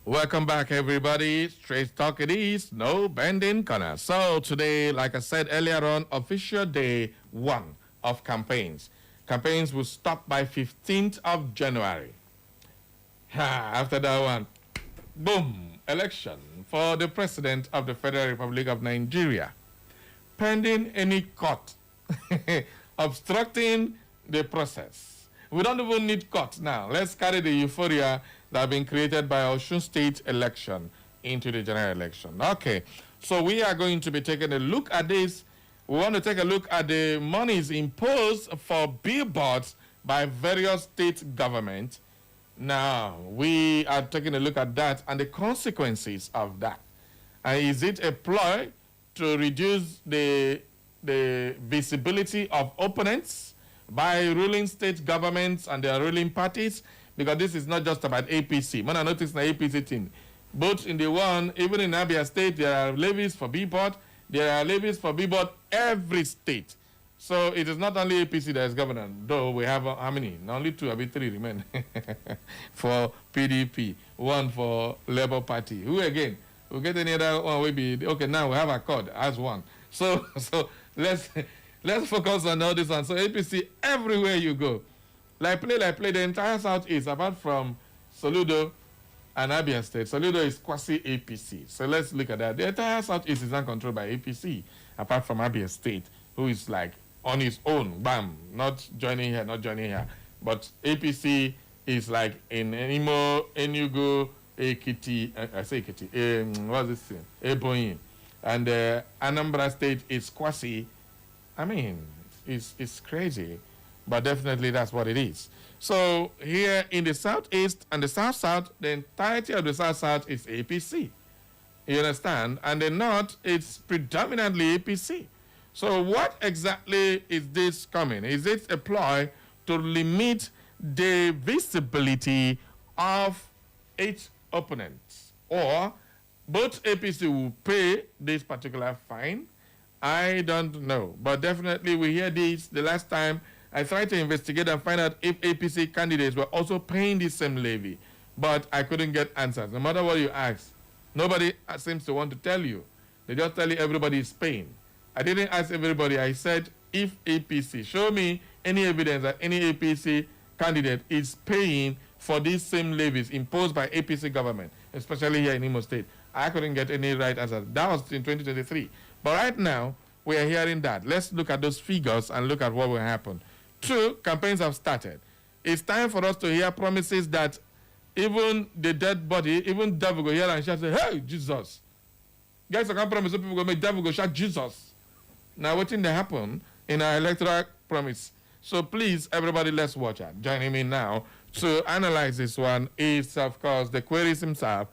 S1: Welcome back, everybody. Straight talk it is, no bending corner. So today, like I said earlier on, official day 1 of campaigns. Campaigns will stop by 15th of January. After that one, boom, election for the President of the Federal Republic of Nigeria. Pending any court obstructing the process. We don't even need court now. Let's carry the euphoria that have been created by Osun State election into the general election. Okay, so we are going to be taking a look at this. We want to take a look at the monies imposed for billboards by various state governments. Now, we are taking a look at that and the consequences of that. Is it a ploy to reduce the visibility of opponents by ruling state governments and their ruling parties? Because this is not just about APC. When I noticed the APC thing, both in the one, even in Abia State, there are levies for billboard. There are levies for billboard every state. So it is not only APC that is governor, though we have how many? Only 2, maybe 3 remain for PDP, 1 for Labour Party. Who again? We'll get any other one. Will be okay. Now we have Accord as one. So let's focus on all this one. So APC everywhere you go. Like play, the entire Southeast, apart from Soludo and Abia State. Soludo is quasi-APC. So let's look at that. The entire Southeast is not controlled by APC, apart from Abia State, who is like on its own, bam, not joining here. But APC is like in Imo, Enugu, Ekiti, what's this thing? Ebonyi. And Anambra State is quasi. I mean, it's crazy. But definitely that's what it is. So here in the Southeast and the South-South, the entirety of the South-South is APC. You understand? And the North, it's predominantly APC. So what exactly is this coming? Is it a ploy to limit the visibility of each opponent? Or both APC will pay this particular fine? I don't know. But definitely we hear this the last time I tried to investigate and find out if APC candidates were also paying the same levy, but I couldn't get answers. No matter what you ask, nobody seems to want to tell you. They just tell you everybody is paying. I didn't ask everybody. I said, if APC, show me any evidence that any APC candidate is paying for these same levies imposed by APC government, especially here in Imo State. I couldn't get any right answer. That was in 2023. But right now, we are hearing that. Let's look at those figures and look at what will happen. 2, campaigns have started. it's time for us to hear promises that even the dead body, even devil go hear and shout, say, hey, Jesus. Guys, I can't promise people go make devil go shout, Jesus. Now, what thing that happen in our electoral promise? So please, everybody, let's watch it. Joining me now to analyze this one is, of course, the queries himself,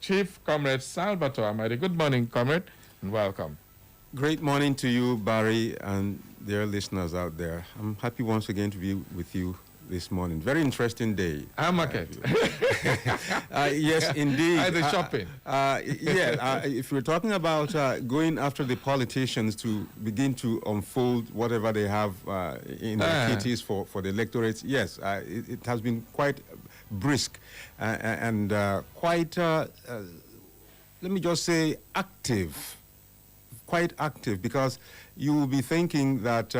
S1: Chief Comrade Salvatore Amadi. Good morning, Comrade, and welcome.
S15: Great morning to you, Barry, and dear listeners out there. I'm happy once again to be with you this morning. Very interesting day.
S1: Our market.
S15: Yes, indeed.
S1: The shopping.
S15: If we're talking about going after the politicians to begin to unfold whatever they have in their kitties for the electorates, yes, it has been quite brisk and quite, let me just say, active. Quite active, because you will be thinking that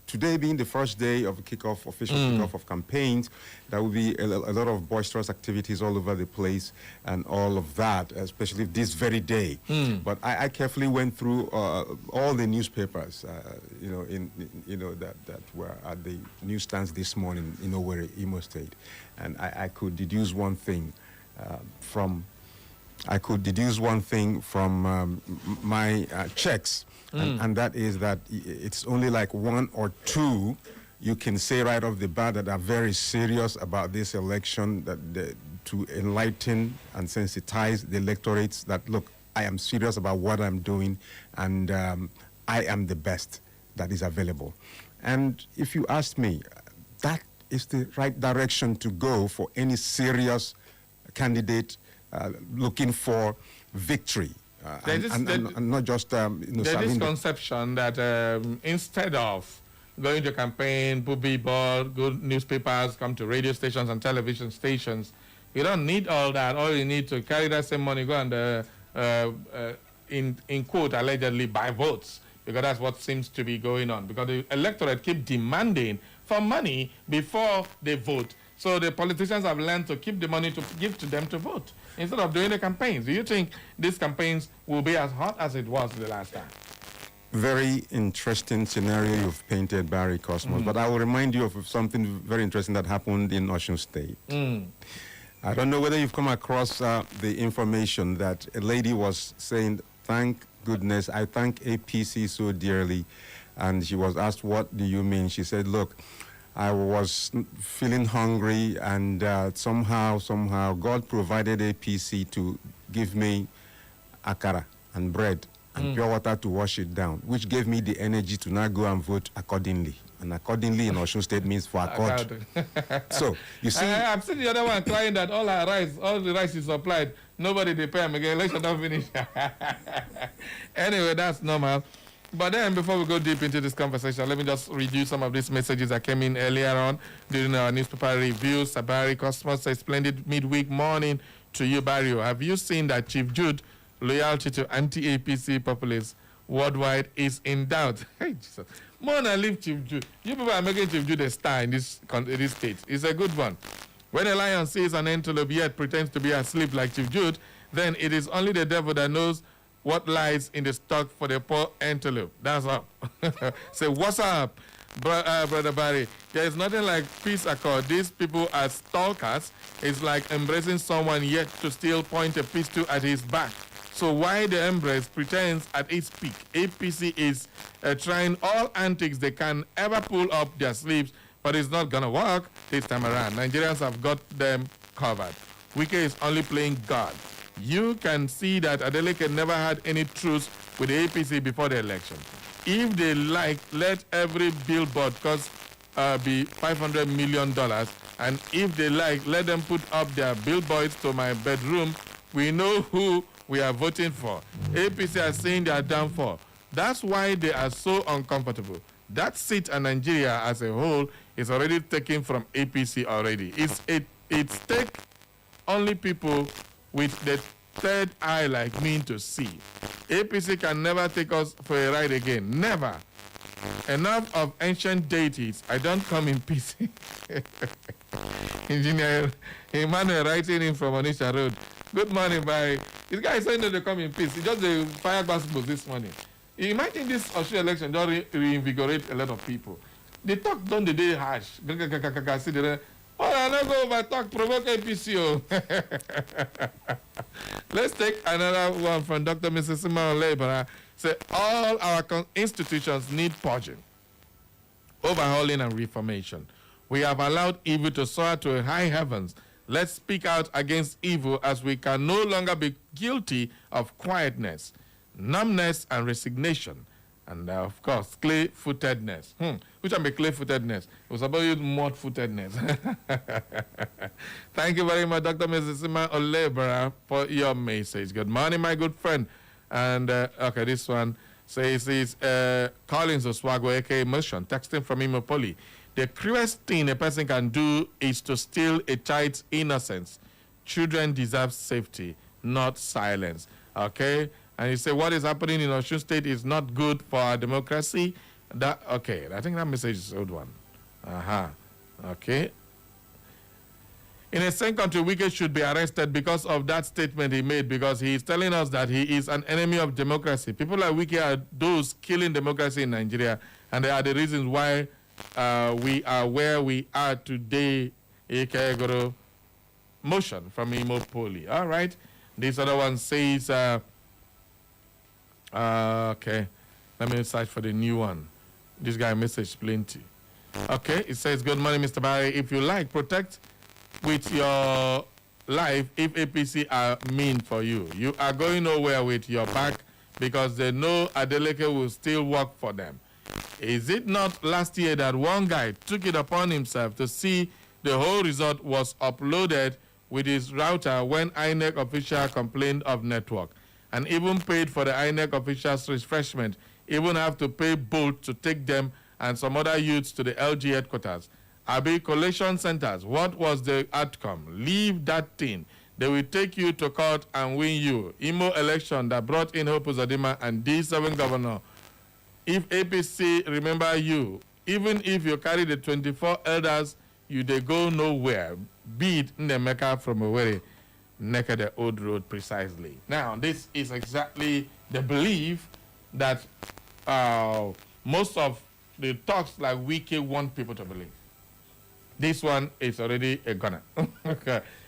S15: today being the first day of official kickoff of campaigns, there will be a lot of boisterous activities all over the place and all of that, especially this very day. But I carefully went through all the newspapers, that were at the newsstands this morning in Owerri, Imo State, and I could deduce one thing from my checks, and that is that it's only like one or two you can say right off the bat that are very serious about this election, to enlighten and sensitize the electorates that, look, I am serious about what I'm doing, and I am the best that is available. And if you ask me, that is the right direction to go for any serious candidate looking for victory, and not just
S1: there's this conception that instead of going to campaign, put billboard, good newspapers, come to radio stations and television stations, you don't need all that. All you need to carry that same money, go and in quote allegedly buy votes, because that's what seems to be going on, because the electorate keep demanding for money before they vote. So the politicians have learned to keep the money to give to them to vote instead of doing the campaigns. Do you think these campaigns will be as hot as it was the last time?
S15: Very interesting scenario you've painted, Barry Cosmos. But I will remind you of something very interesting that happened in Osun State. I don't know whether you've come across the information that a lady was saying, thank goodness, I thank APC so dearly. And she was asked, what do you mean? She said, look, I was feeling hungry, and somehow, God provided APC to give me akara and bread and pure water to wash it down, which gave me the energy to now go and vote accordingly. And accordingly in Osun State means for accord. So, you see...
S1: I've seen the other one crying that all the rice is supplied. Nobody they pay them again. Election don't finish. Anyway, that's normal. But then, before we go deep into this conversation, let me just read you some of these messages that came in earlier on during our newspaper review. Sabari Cosmos says, splendid midweek morning to you, Barrio. Have you seen that Chief Jude loyalty to anti-APC populists worldwide is in doubt? Hey, Jesus. Mona, leave Chief Jude. You people are making Chief Jude a star in this state. It's a good one. When a lion sees an antelope yet pretends to be asleep like Chief Jude, then it is only the devil that knows what lies in the stock for the poor antelope. That's up. Say, what's up, Brother Barry? There is nothing like peace accord. These people are stalkers. It's like embracing someone yet to still point a pistol at his back. So why the embrace pretends at its peak? APC is trying all antics they can ever pull up their sleeves, but it's not going to work this time around. Nigerians have got them covered. Wike is only playing God. You can see that Adeleke never had any truce with the APC before the election. If they like, let every billboard cost be $500 million. And if they like, let them put up their billboards to my bedroom. We know who we are voting for. APC are saying they are downfall. That's why they are so uncomfortable. That seat in Nigeria as a whole is already taken from APC already. It's take only people with the third eye like me to see. APC can never take us for a ride again. Never. Enough of ancient deities. I don't come in peace. Engineer Emmanuel writing in from Onisha Road. Good morning, bye. This guy is saying that they come in peace. He just fire gospel this morning. Imagine this Osun election don't reinvigorate a lot of people. They talk down the day harsh. I not go over talk, provoke APC. Let's take another one from Dr. Mrs. Simon Labor. Say all our institutions need purging, overhauling, and reformation. We have allowed evil to soar to high heavens. Let's speak out against evil, as we can no longer be guilty of quietness, numbness, and resignation. And of course, clay-footedness. Which one be clay-footedness? It was about you mud-footedness. Thank you very much, Dr. Mrs. Simon Olebra, for your message. Good morning, my good friend. And, okay, this one says, Collins Oswago, a.k.a. Motion, texting from Imopoli. The cruelest thing a person can do is to steal a child's innocence. Children deserve safety, not silence. Okay? And you say what is happening in Osun State is not good for our democracy. Okay, I think that message is an old one. Okay. In a same country, Wike should be arrested because of that statement he made, because he is telling us that he is an enemy of democracy. People like Wike are those killing democracy in Nigeria, and they are the reasons why we are where we are today. Ike Motion from Imopoli. All right. This other one says, okay, let me search for the new one. This guy messaged plenty. Okay, it says, good morning, Mr. Barry. If you like, protect with your life if APC are mean for you. You are going nowhere with your back because they know Adeleke will still work for them. Is it not last year that one guy took it upon himself to see the whole result was uploaded with his router when INEC official complained of network, and even paid for the INEC official's refreshment, even have to pay both to take them and some other youths to the LG headquarters? Abi collection centers, what was the outcome? Leave that thing. They will take you to court and win you. Imo election that brought in Hope Uzodimma and D7 governor. If APC remember you, even if you carry the 24 elders, you they go nowhere. Beat Nemeka from Owerri, naked the old road precisely. Now, this is exactly the belief that most of the talks like Wike want people to believe. This one is already a gunner.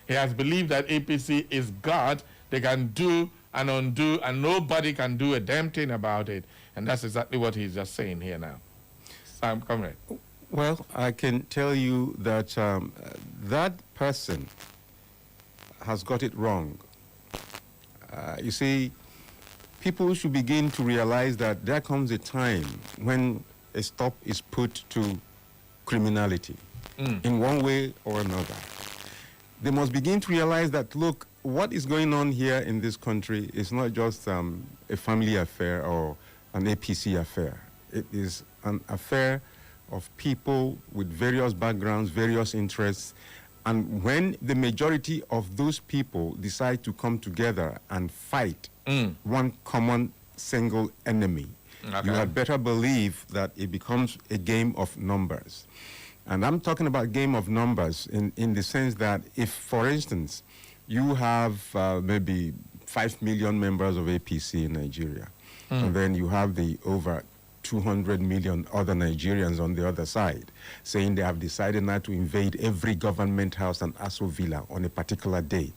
S1: He has believed that APC is God. They can do and undo, and nobody can do a damn thing about it. And that's exactly what he's just saying here now. Sam, comrade.
S15: Well, I can tell you that that person has got it wrong. You see, people should begin to realize that there comes a time when a stop is put to criminality in one way or another. They must begin to realize that, look, what is going on here in this country is not just a family affair or an APC affair. It is an affair of people with various backgrounds, various interests, and when the majority of those people decide to come together and fight one common single enemy, you had better believe that it becomes a game of numbers. And I'm talking about game of numbers in the sense that if, for instance, you have maybe 5 million members of APC in Nigeria, and then you have the over 200 million other Nigerians on the other side saying they have decided not to invade every government house and Aso Villa on a particular day.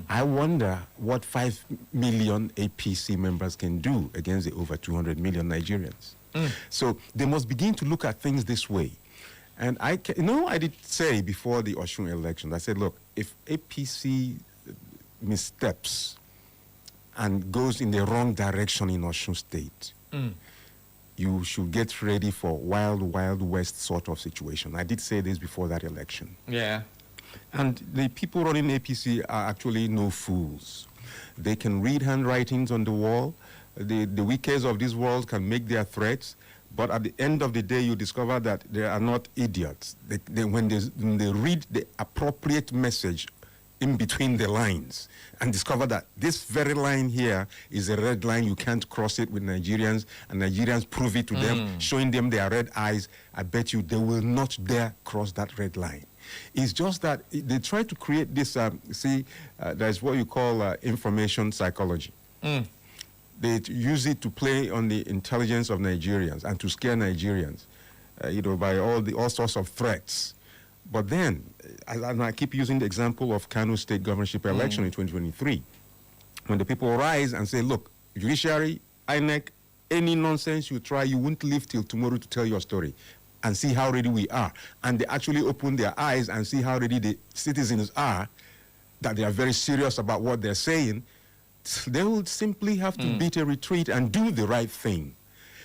S15: I wonder what 5 million APC members can do against the over 200 million Nigerians. So they must begin to look at things this way. And I did say before the Osun election, I said, look, if APC missteps and goes in the wrong direction in Osun State, you should get ready for wild, wild west sort of situation. I did say this before that election.
S1: Yeah.
S15: And the people running APC are actually no fools. They can read handwritings on the wall. The Wikes of this world can make their threats. But at the end of the day, you discover that they are not idiots. When they read the appropriate message in between the lines and discover that this very line here is a red line, you can't cross it with Nigerians, and Nigerians prove it to them, showing them their red eyes, I bet you they will not dare cross that red line. It's just that they try to create this, there's what you call information psychology. They use it to play on the intelligence of Nigerians and to scare Nigerians, by all sorts of threats. But then, and I keep using the example of Kano state governorship election in 2023, when the people rise and say, look, judiciary, INEC, any nonsense you try, you won't live till tomorrow to tell your story, and see how ready we are. And they actually open their eyes and see how ready the citizens are, that they are very serious about what they're saying. They will simply have to beat a retreat and do the right thing.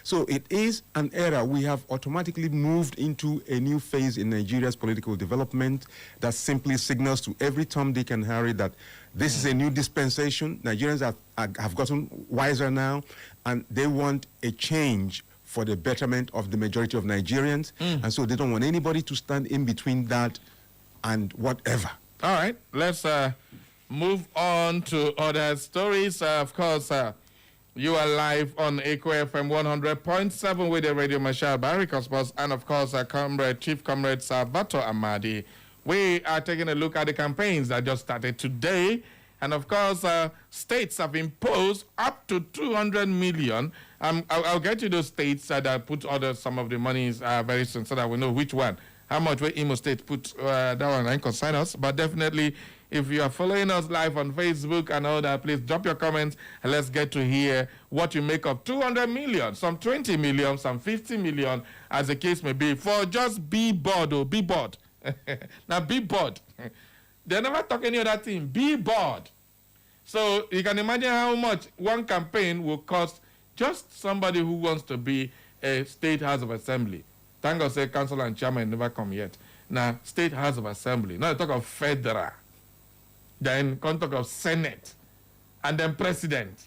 S15: So it is an era. We have automatically moved into a new phase in Nigeria's political development that simply signals to every Tom, Dick, and Harry that this is a new dispensation. Nigerians have gotten wiser now, and they want a change for the betterment of the majority of Nigerians. And so they don't want anybody to stand in between that and whatever.
S1: All right, let's move on to other stories. Of course, you are live on Echo FM 100.7 with the Radio Marshal Barry Cosmos and, of course, Chief Comrade Salvatore Amadi. We are taking a look at the campaigns that just started today. And, of course, states have imposed up to 200 million. I'll get you those states that put some of the monies very soon so that we know which one. How much will Imo State put that one and consign us. But definitely, if you are following us live on Facebook and all that, please drop your comments and let's get to hear what you make of 200 million, some 20 million, some 50 million, as the case may be, for just be bored or be bored. Now, be bored. They never talk any other thing. Be bored. So you can imagine how much one campaign will cost just somebody who wants to be a State House of Assembly. Thank God, say council and chairman never come yet. Now, State House of Assembly. Now, talk of federal. Then come talk of Senate. And then President.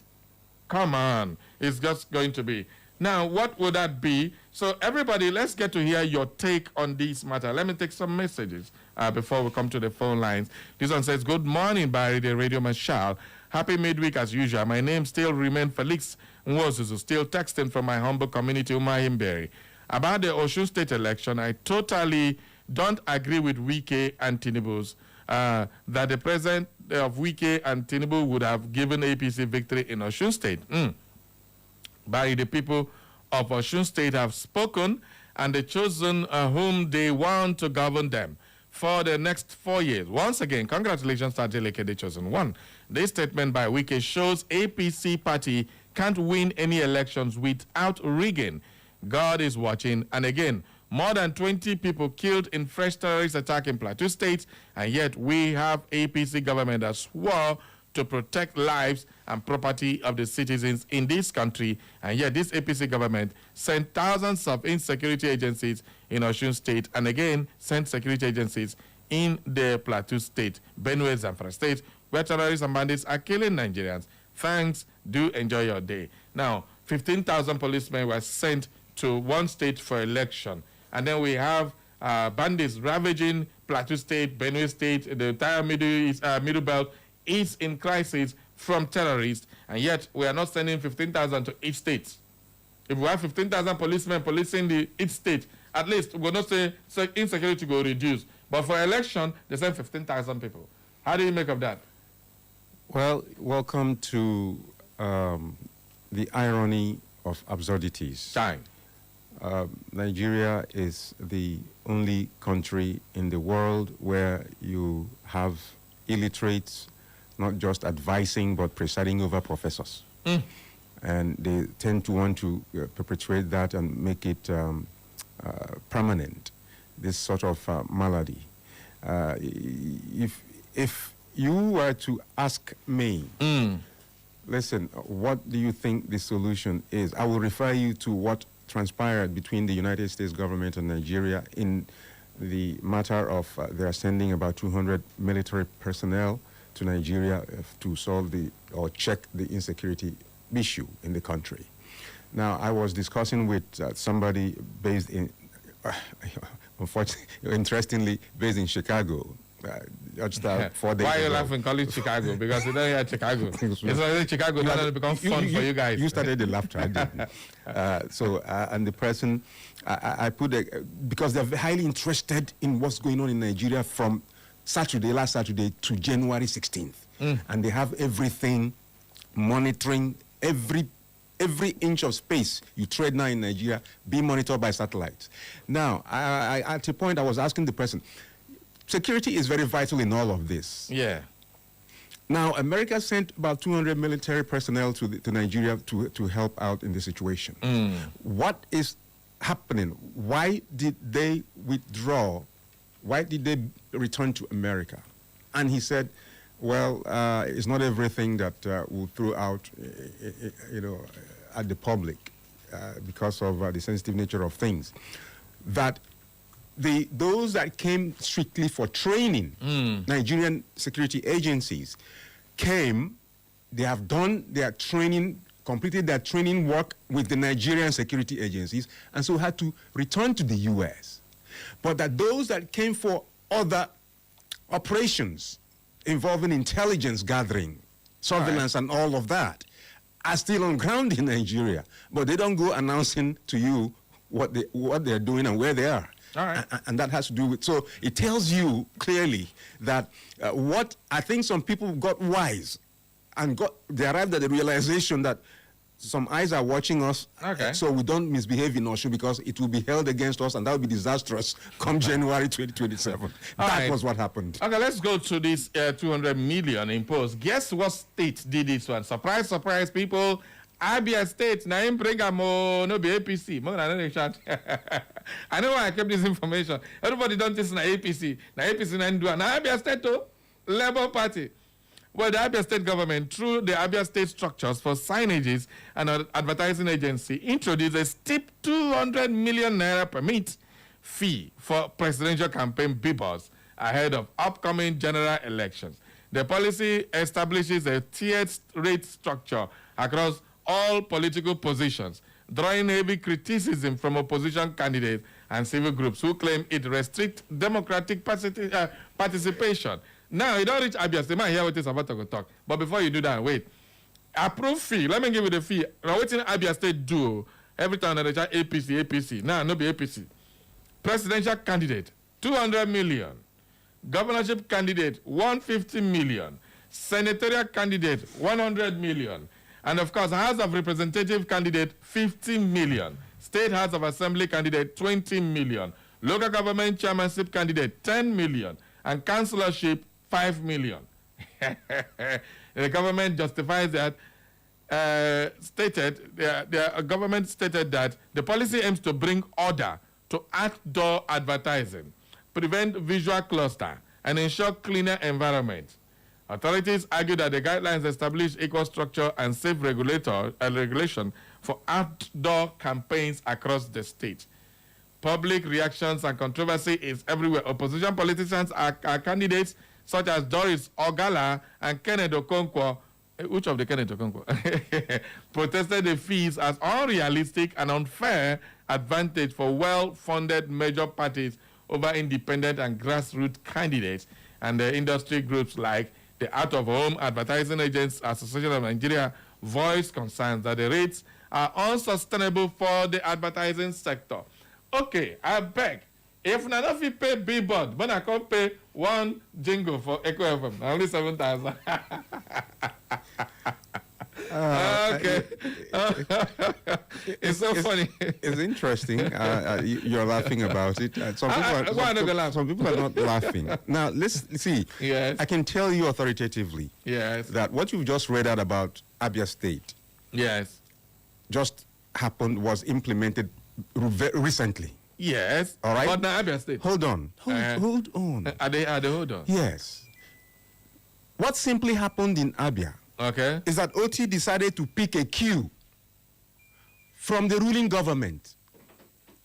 S1: Come on. It's just going to be. Now, what would that be? So, everybody, let's get to hear your take on this matter. Let me take some messages before we come to the phone lines. This one says, good morning, Barry, the Radio Marshal. Happy midweek as usual. My name still remains Felix Nwozuzu, still texting from my humble community, Umahimberi. About the Osun State election, I totally don't agree with Wike and Tinubu's that the president of Wike and Tinubu would have given APC victory in Osun State. By the people of Osun State have spoken, and they've chosen whom they want to govern them for the next 4 years. Once again, congratulations to Adeleke, the chosen one. This statement by Wike shows APC party can't win any elections without rigging. God is watching. And again, more than 20 people killed in fresh terrorist attack in Plateau State, and yet we have APC government that swore to protect lives and property of the citizens in this country, and yet this APC government sent thousands of insecurity agencies in Osun State, and again sent security agencies in the Plateau State, Benue, Zamfara State, where terrorists and bandits are killing Nigerians. Thanks. Do enjoy your day. Now, 15,000 policemen were sent to one state for election. And then we have bandits ravaging Plateau State, Benue State, the entire Middle Belt is in crisis from terrorists. And yet we are not sending 15,000 to each state. If we have 15,000 policemen policing each state, at least we'll not say insecurity will reduce. But for election, they send 15,000 people. How do you make of that?
S15: Well, welcome to the irony of absurdities.
S1: Time.
S15: Nigeria is the only country in the world where you have illiterates not just advising but presiding over professors. And they tend to want to perpetuate that and make it permanent, this sort of malady. If you were to ask me, listen, what do you think the solution is? I will refer you to what transpired between the United States government and Nigeria in the matter of their sending about 200 military personnel to Nigeria to solve or check the insecurity issue in the country. Now, I was discussing with somebody based in, unfortunately, interestingly, based in Chicago. Just 4 days
S1: Why are you
S15: ago.
S1: laughing? Call it Chicago because you don't hear Chicago. It's like Chicago doesn't become fun for you guys.
S15: You started the laughter, I didn't. And the person, I put because they're highly interested in what's going on in Nigeria from last Saturday to January 16th. And they have everything monitoring every inch of space you tread now in Nigeria being monitored by satellites. Now, at a point I was asking the person, security is very vital in all of this.
S1: Yeah.
S15: Now, America sent about 200 military personnel to Nigeria to help out in the situation. What is happening? Why did they withdraw? Why did they return to America? And he said, well, it's not everything that will throw out, at the public because of the sensitive nature of things. That those that came strictly for training, Nigerian security agencies, came, they have done their training, completed their training work with the Nigerian security agencies, and so had to return to the U.S. But that those that came for other operations involving intelligence gathering, surveillance, and all of that are still on ground in Nigeria, but they don't go announcing to you what they're doing and where they are.
S1: All right.
S15: And that has to do with, so it tells you clearly that what I think some people got wise and they arrived at the realization that some eyes are watching us, so we don't misbehave in Osho because it will be held against us and that will be disastrous come January 2027. That was what happened.
S1: Okay, let's go to this 200 million imposed. Guess what state did this one? Surprise, surprise, people. Abia State, na him bring no be APC. I know why I kept this information. Everybody don't think na APC. Na APC na do. Na Abia State, Labour Party. Well, the Abia State government, through the Abia State structures for signages and advertising agency, introduced a steep 200 million naira permit fee for presidential campaign billboards ahead of upcoming general elections. The policy establishes a tiered rate structure across all political positions, drawing heavy criticism from opposition candidates and civil groups who claim it restricts democratic participation. Now, you don't reach Abia State. I hear what is about to talk. But before you do that, wait. Approved fee. Let me give you the fee. Now, what in Abia State do? Every time they chat APC. Now, no be APC. Presidential candidate, 200 million. Governorship candidate, 150 million. Senatorial candidate, 100 million. And of course, House of Representative candidate, 50 million. State House of Assembly candidate, 20 million. Local government chairmanship candidate, 10 million. And councillorship, 5 million. The government justifies that, the government stated that the policy aims to bring order to outdoor advertising, prevent visual cluster, and ensure cleaner environment. Authorities argue that the guidelines establish equal structure and safe regulation for outdoor campaigns across the state. Public reactions and controversy is everywhere. Opposition politicians are candidates such as Doris Ogala and Kenneth Okonkwo. Which of the Kenneth Okonkwo? Protested the fees as unrealistic and unfair advantage for well-funded major parties over independent and grassroots candidates, and the industry groups like the Out-of-Home Advertising Agents Association of Nigeria voiced concerns that the rates are unsustainable for the advertising sector. Okay, I beg. If I don't pay billboard, but I can't pay one jingle for Echo FM, only 7,000. Okay. It's so funny.
S15: It's interesting. You're laughing about it. Some people are not laughing. Now, let's see.
S1: Yes.
S15: I can tell you authoritatively that what you've just read out about Abia State just happened, was implemented recently.
S1: Yes.
S15: All right.
S1: But now Abia State.
S15: Hold on. Hold on.
S1: Are they hold on?
S15: Yes. What simply happened in Abia is that OT decided to pick a queue from the ruling government,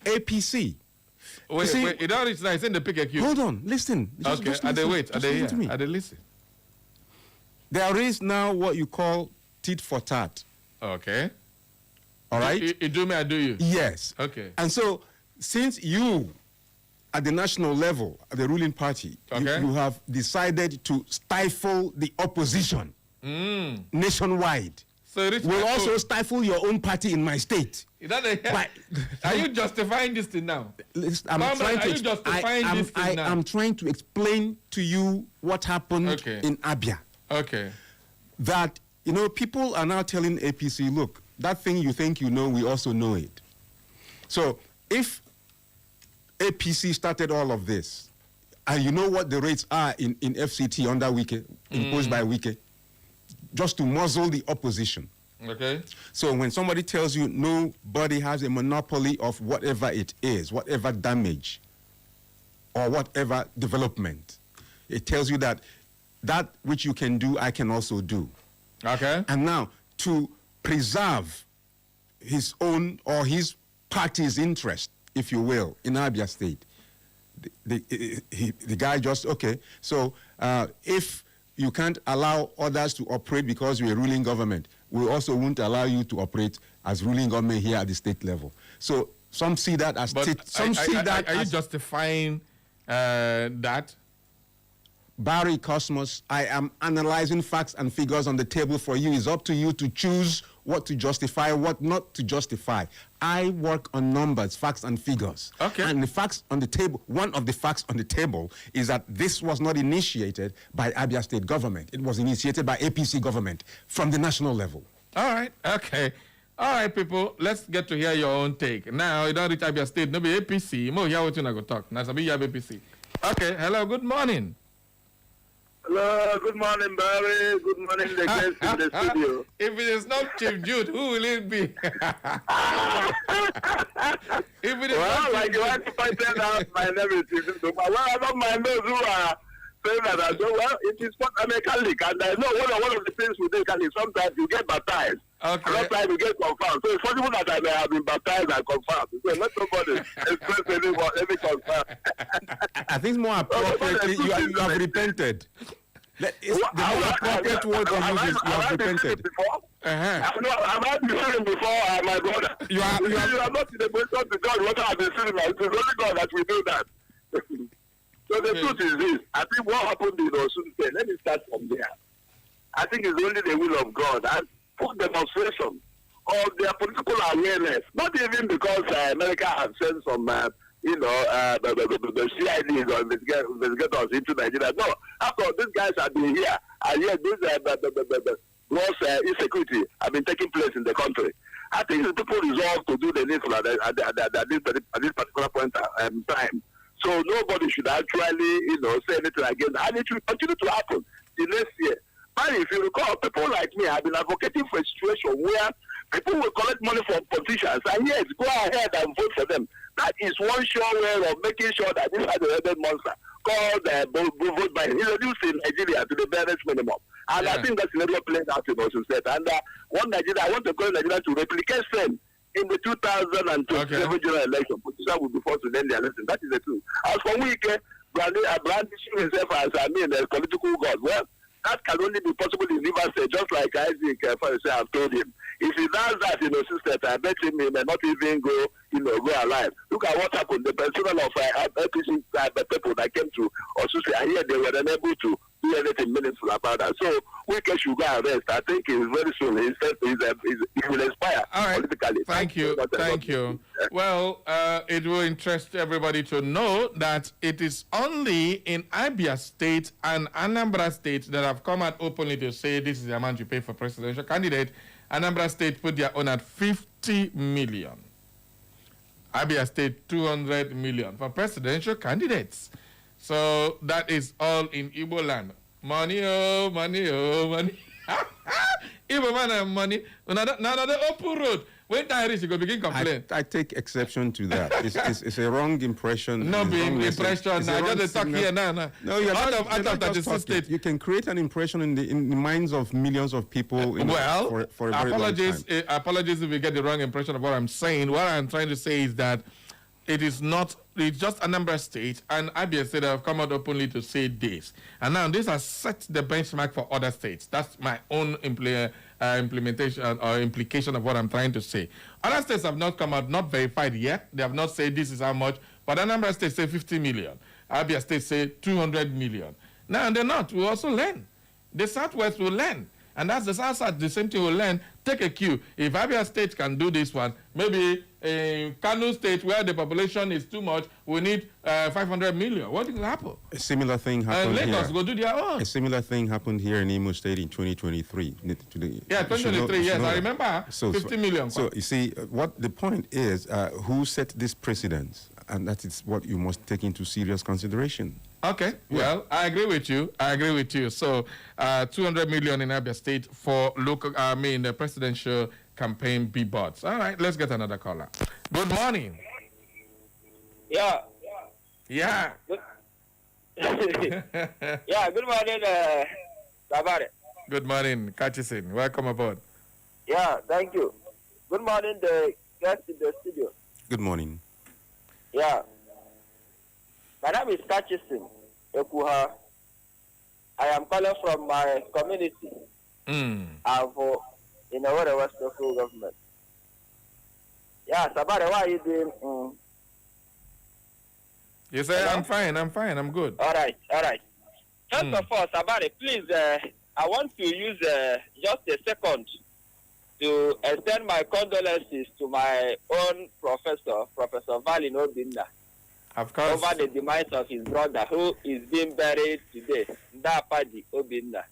S15: APC.
S1: Wait, it don't reach now. It's in the pick a queue.
S15: Hold on. Listen.
S1: Okay. Are they wait? Are they here? Are they listen?
S15: There is now what you call tit for tat.
S1: Okay.
S15: All right?
S1: You do me, I do you.
S15: Yes.
S1: Okay.
S15: And so, since you, at the national level, the ruling party, you have decided to stifle the opposition nationwide,
S1: so
S15: will also stifle your own party in my state.
S1: Are you justifying this thing now?
S15: I'm trying to explain to you what happened in Abia.
S1: Okay.
S15: That, people are now telling APC, look, that thing you think you know, we also know it. So if APC started all of this, And you know what the rates are in FCT under Wike, imposed by Wike? Just to muzzle the opposition.
S1: Okay.
S15: So when somebody tells you nobody has a monopoly of whatever it is, whatever damage or whatever development, it tells you that that which you can do, I can also do.
S1: Okay.
S15: And now, to preserve his own or his party's interest, if you will, in Abia State, the guy just, okay, so if you can't allow others to operate because you're a ruling government, we also won't allow you to operate as ruling government here at the state level. So some see that as state. Some see that.
S1: Are you justifying that?
S15: Barry Cosmos, I am analyzing facts and figures on the table for you. It's up to you to choose what to justify, what not to justify. I work on numbers, facts and figures.
S1: Okay.
S15: And the facts on the table, one of the facts on the table is that this was not initiated by Abia State government. It was initiated by APC government from the national level.
S1: All right. Okay. All right, people, let's get to hear your own take. Now, you don't reach Abia State, no be APC. Mo hear what you go talk. Now, you have APC. Okay. Hello, good morning.
S6: Hello, good morning, Barry. Good morning, the guests in the studio.
S1: If it is not Chief Jude, who will it be? If it is
S6: well,
S1: not
S6: like you want to point out my name is well, I don't mind those who are saying that I know, well, it is what I'm a Catholic, and I know one of the things with the Catholic, sometimes you get baptized.
S1: Okay.
S6: Sometimes you get confirmed. So it's possible that I may have been baptized and confirmed. So let nobody express any concern.
S15: I think more appropriately, you have repented. The more appropriate word to use is you have repented.
S6: Have I been sinning before, my brother? You are not in the position to God what I have been sinning. It is only God that will do that. So the truth is this. I think what happened in Osun State, let me start from there. I think it's only the will of God and full demonstration of their political awareness. Not even because America has sent some, the CIDs or investigators into Nigeria. No, after all, these guys have been here, and yet this gross insecurity have been taking place in the country. I think the people resolve to do the needful at this particular point in time. So nobody should actually, say anything against it. And it will continue to happen the next year. And if you recall, people like me have been advocating for a situation where people will collect money from politicians and yes, go ahead and vote for them. That is one sure way of making sure that this hard-headed monster called vote by introduced in Nigeria to the barest minimum. And I think that's scenario played out in Osun State. And one Nigeria, I want to call Nigeria to replicate same in the 2027 general election. Politicians will be forced to learn their lesson. That is the truth. As for Wike, brandishing himself as a political god, well, that can only be possible in Rivers State, just like Isaac Farrise have told him. If he does that in Osun State, I bet him he may not even go alive. Look at what happened. The president of APC people that came to Osun State, and here they were unable to do anything meaningful about that. So Wike should go and rest. I think very soon he will expire politically.
S1: Thank you. Well, it will interest everybody to know that it is only in Abia State and Anambra State that have come out openly to say this is the amount you pay for presidential candidate. Anambra State put their own at 50 million. Abia State 200 million for presidential candidates. So that is all in Igbo land. Money, oh, money, oh, money. Igbo man and money. Now the open road. When time reach, you go begin complain.
S15: I take exception to that. It's a wrong impression.
S1: No being impression. Now just talk here now.
S15: No, you're
S1: out
S15: not
S1: of 36 states.
S15: You can create an impression in the minds of millions of people. For a very long time.
S1: Apologies if you get the wrong impression of what I'm saying. What I'm trying to say is that it is not. It's just Anambra State and Abia State have come out openly to say this. And now this has set the benchmark for other states. That's my own implementation or implication of what I'm trying to say. Other states have not come out, not verified yet. They have not said this is how much. But Anambra State say 50 million. Abia State say 200 million. Now they're not. We also learn. The Southwest will learn. And that's the South, the same thing will learn. Take a cue. If Abia State can do this one, maybe in Kano State, where the population is too much, we need 500 million. What will happen?
S15: A similar thing happened here.
S1: Lagos go do their own.
S15: A similar thing happened here in Imo State in 2023.
S1: 2023, yes. I remember 50 million.
S15: So you see, what the point is, who set this precedence? and that is what you must take into serious consideration.
S1: Okay, well, I agree with you. So, 200 million in Abia State for the presidential campaign billboards. All right, let's get another caller. Good morning.
S16: Yeah.
S1: Yeah.
S16: Yeah, good morning, Sabare.
S1: Good morning, Kachisin. Welcome aboard.
S16: Yeah, thank you. Good morning, the guest in the studio.
S15: Good morning.
S16: Yeah. My name is Kachisin Ekuha. I am calling from my community. Avo in the West local government. Yeah, Sabare, why are you doing?
S1: You say, hello? I'm fine, I'm good.
S16: All right. First of all, Sabare, please, I want to use just a second to extend my condolences to my own professor, Professor Valin Obinna.
S1: Of course.
S16: Over the demise of his brother, who is being buried today, Ndapadi Obinna.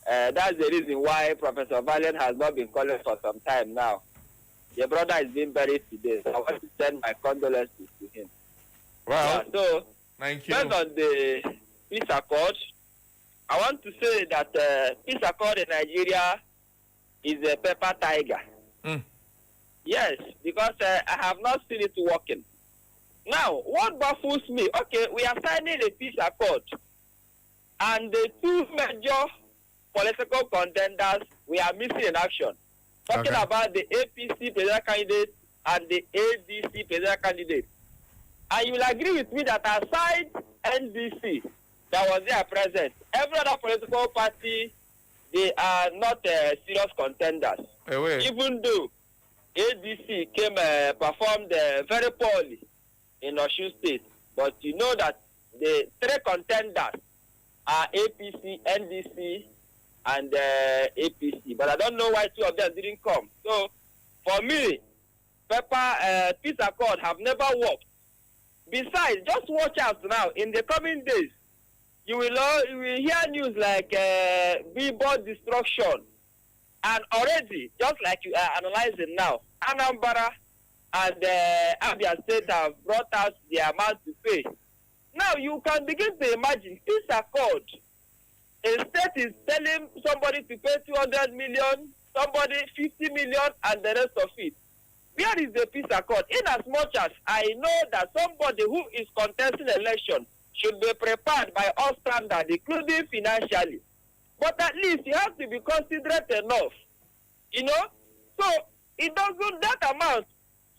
S16: That's the reason why Professor Valin has not been calling for some time now. Your brother is being buried today, so I want to send my condolences to him.
S1: Well,
S16: so,
S1: thank you.
S16: Based on the peace accord, I want to say that peace accord in Nigeria is a paper tiger. Yes, because I have not seen it working. Now, what baffles me, okay, we are signing a peace accord, and the two major political contenders, we are missing in action. Talking about the APC presidential candidate and the ADC presidential candidate. And you will agree with me that aside NDC that was there present, every other political party, they are not serious contenders. Even though ADC came performed very poorly in Osun State, but you know that the three contenders are APC, NDC, and APC. But I don't know why two of them didn't come. So for me, peace accord have never worked. Besides, just watch out now. In the coming days, you will hear news like billboard destruction. And already, just like you are analyzing now, Anambra and Abia State have brought out the amount to pay. Now, you can begin to imagine peace accord. A state is telling somebody to pay 200 million, somebody 50 million, and the rest of it. Where is the peace accord? In as much as I know that somebody who is contesting election should be prepared by all standards, including financially. But at least you have to be considerate enough. You know? So, it doesn't, that amount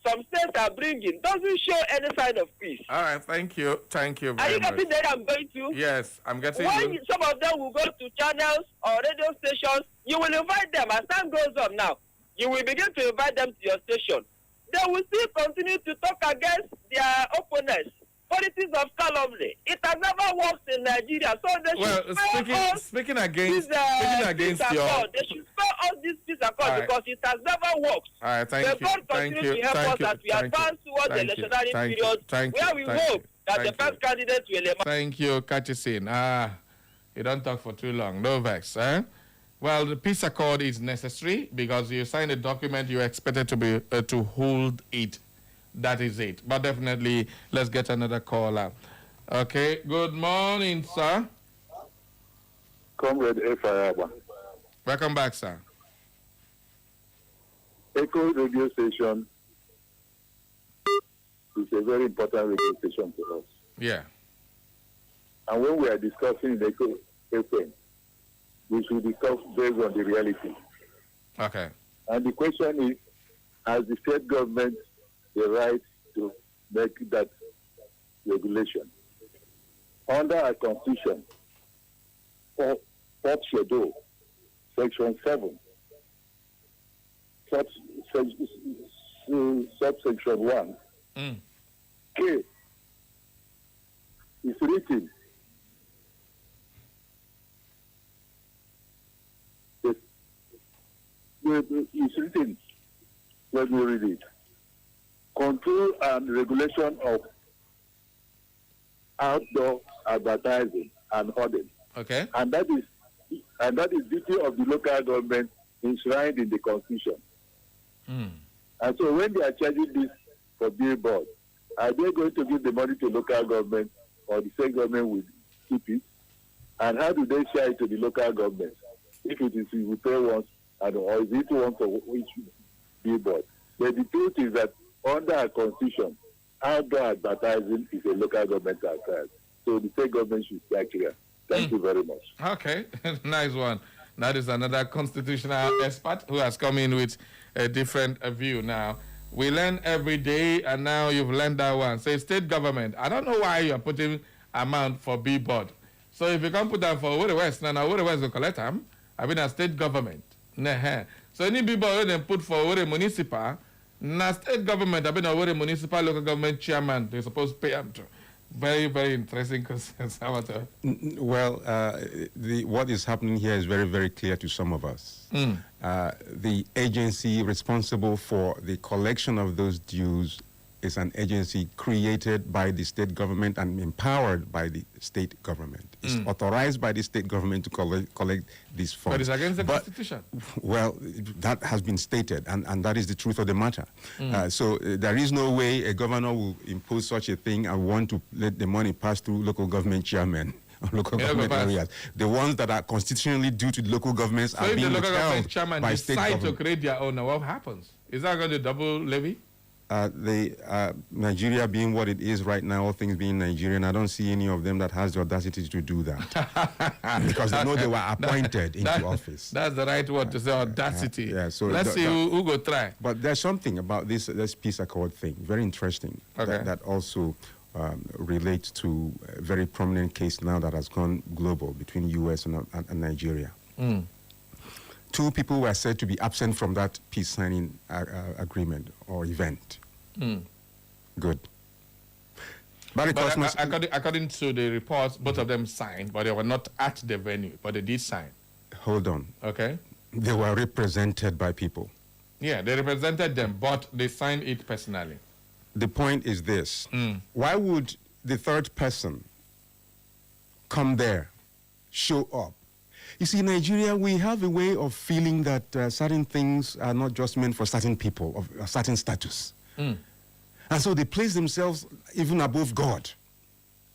S16: some states are bringing doesn't show any sign of peace.
S1: All right, thank you. Thank you very much.
S16: Are you getting there I'm going to?
S1: Yes, I'm getting
S16: when some of them will go to channels or radio stations, you will invite them. As time goes on now, you will begin to invite them to your station. They will still continue to talk against their opponents. Politics of calumny. It has never worked in Nigeria. So they should
S1: speaking against your...
S16: They should spare us this peace accord because it has never worked.
S1: All right, thank you.
S16: Continue to help us as we advance towards the electionary period where we hope that the first candidate will emerge.
S1: Thank you, Kachisin. You don't talk for too long. No vex, eh? Well, the peace accord is necessary because you signed a document, you're expected to be to hold it. That is it. But definitely, let's get another caller. Okay. Good morning, sir.
S6: Comrade Efayaba.
S1: Welcome back, sir.
S6: Echo radio station is a very important radio station to us.
S1: Yeah.
S6: And when we are discussing Echo FM, we should discuss based on the reality.
S1: Okay.
S6: And the question is, has the state government the right to make that regulation? Under our constitution, fourth schedule, section 7, subsection 1, K, is written. It's written, let me read it. Control and regulation of outdoor advertising and hoarding.
S1: Okay.
S6: And that is duty of the local government enshrined in the Constitution. And so when they are charging this for billboard, are they going to give the money to local government, or the state government will keep it? And how do they share it to the local government? If it is we pay once, or is it once for each billboard? But the truth is that under our constitution, outdoor advertising is a local government affair. So the state government should stay clear. Thank you very much.
S1: Okay, nice one. That is another constitutional expert who has come in with a different view now. We learn every day, and now you've learned that one. Say state government. I don't know why you're putting amount for billboard. So if you can't put that for Owerri West, now Owerri West will collect them. I mean, a state government. So any billboard they put for Owerri municipal, now state government, I mean, Owerri municipal local government chairman, they're supposed to pay them to. Very, very interesting concerns.
S15: Well, what is happening here is very, very clear to some of us. The agency responsible for the collection of those dues is an agency created by the state government and empowered by the state government. It's authorized by the state government to collect these funds.
S1: But it's against the Constitution.
S15: Well, that has been stated, and that is the truth of the matter. So there is no way a governor will impose such a thing and want to let the money pass through local government chairmen. Local government areas. The ones that are constitutionally due to the local governments are being withheld by state government. So if the local government chairman decide to create their own, what happens? Is that going to double levy? Nigeria being what it is right now, all things being Nigerian, I don't see any of them that has the audacity to do that. Because they know they were appointed into office.
S1: That's the right word to say, audacity.
S15: So
S1: let's see who go try.
S15: But there's something about this peace accord thing, very interesting, that also relates to a very prominent case now that has gone global between U.S. and Nigeria. 2 people were said to be absent from that peace signing agreement or event. Good. But
S1: according to the reports, both of them signed, but they were not at the venue, but they did sign.
S15: Hold on.
S1: Okay.
S15: They were represented by people.
S1: Yeah, they represented them, but they signed it personally.
S15: The point is this. Why would the third person come there, show up? You see, in Nigeria, we have a way of feeling that certain things are not just meant for certain people of a certain status. And so they place themselves even above God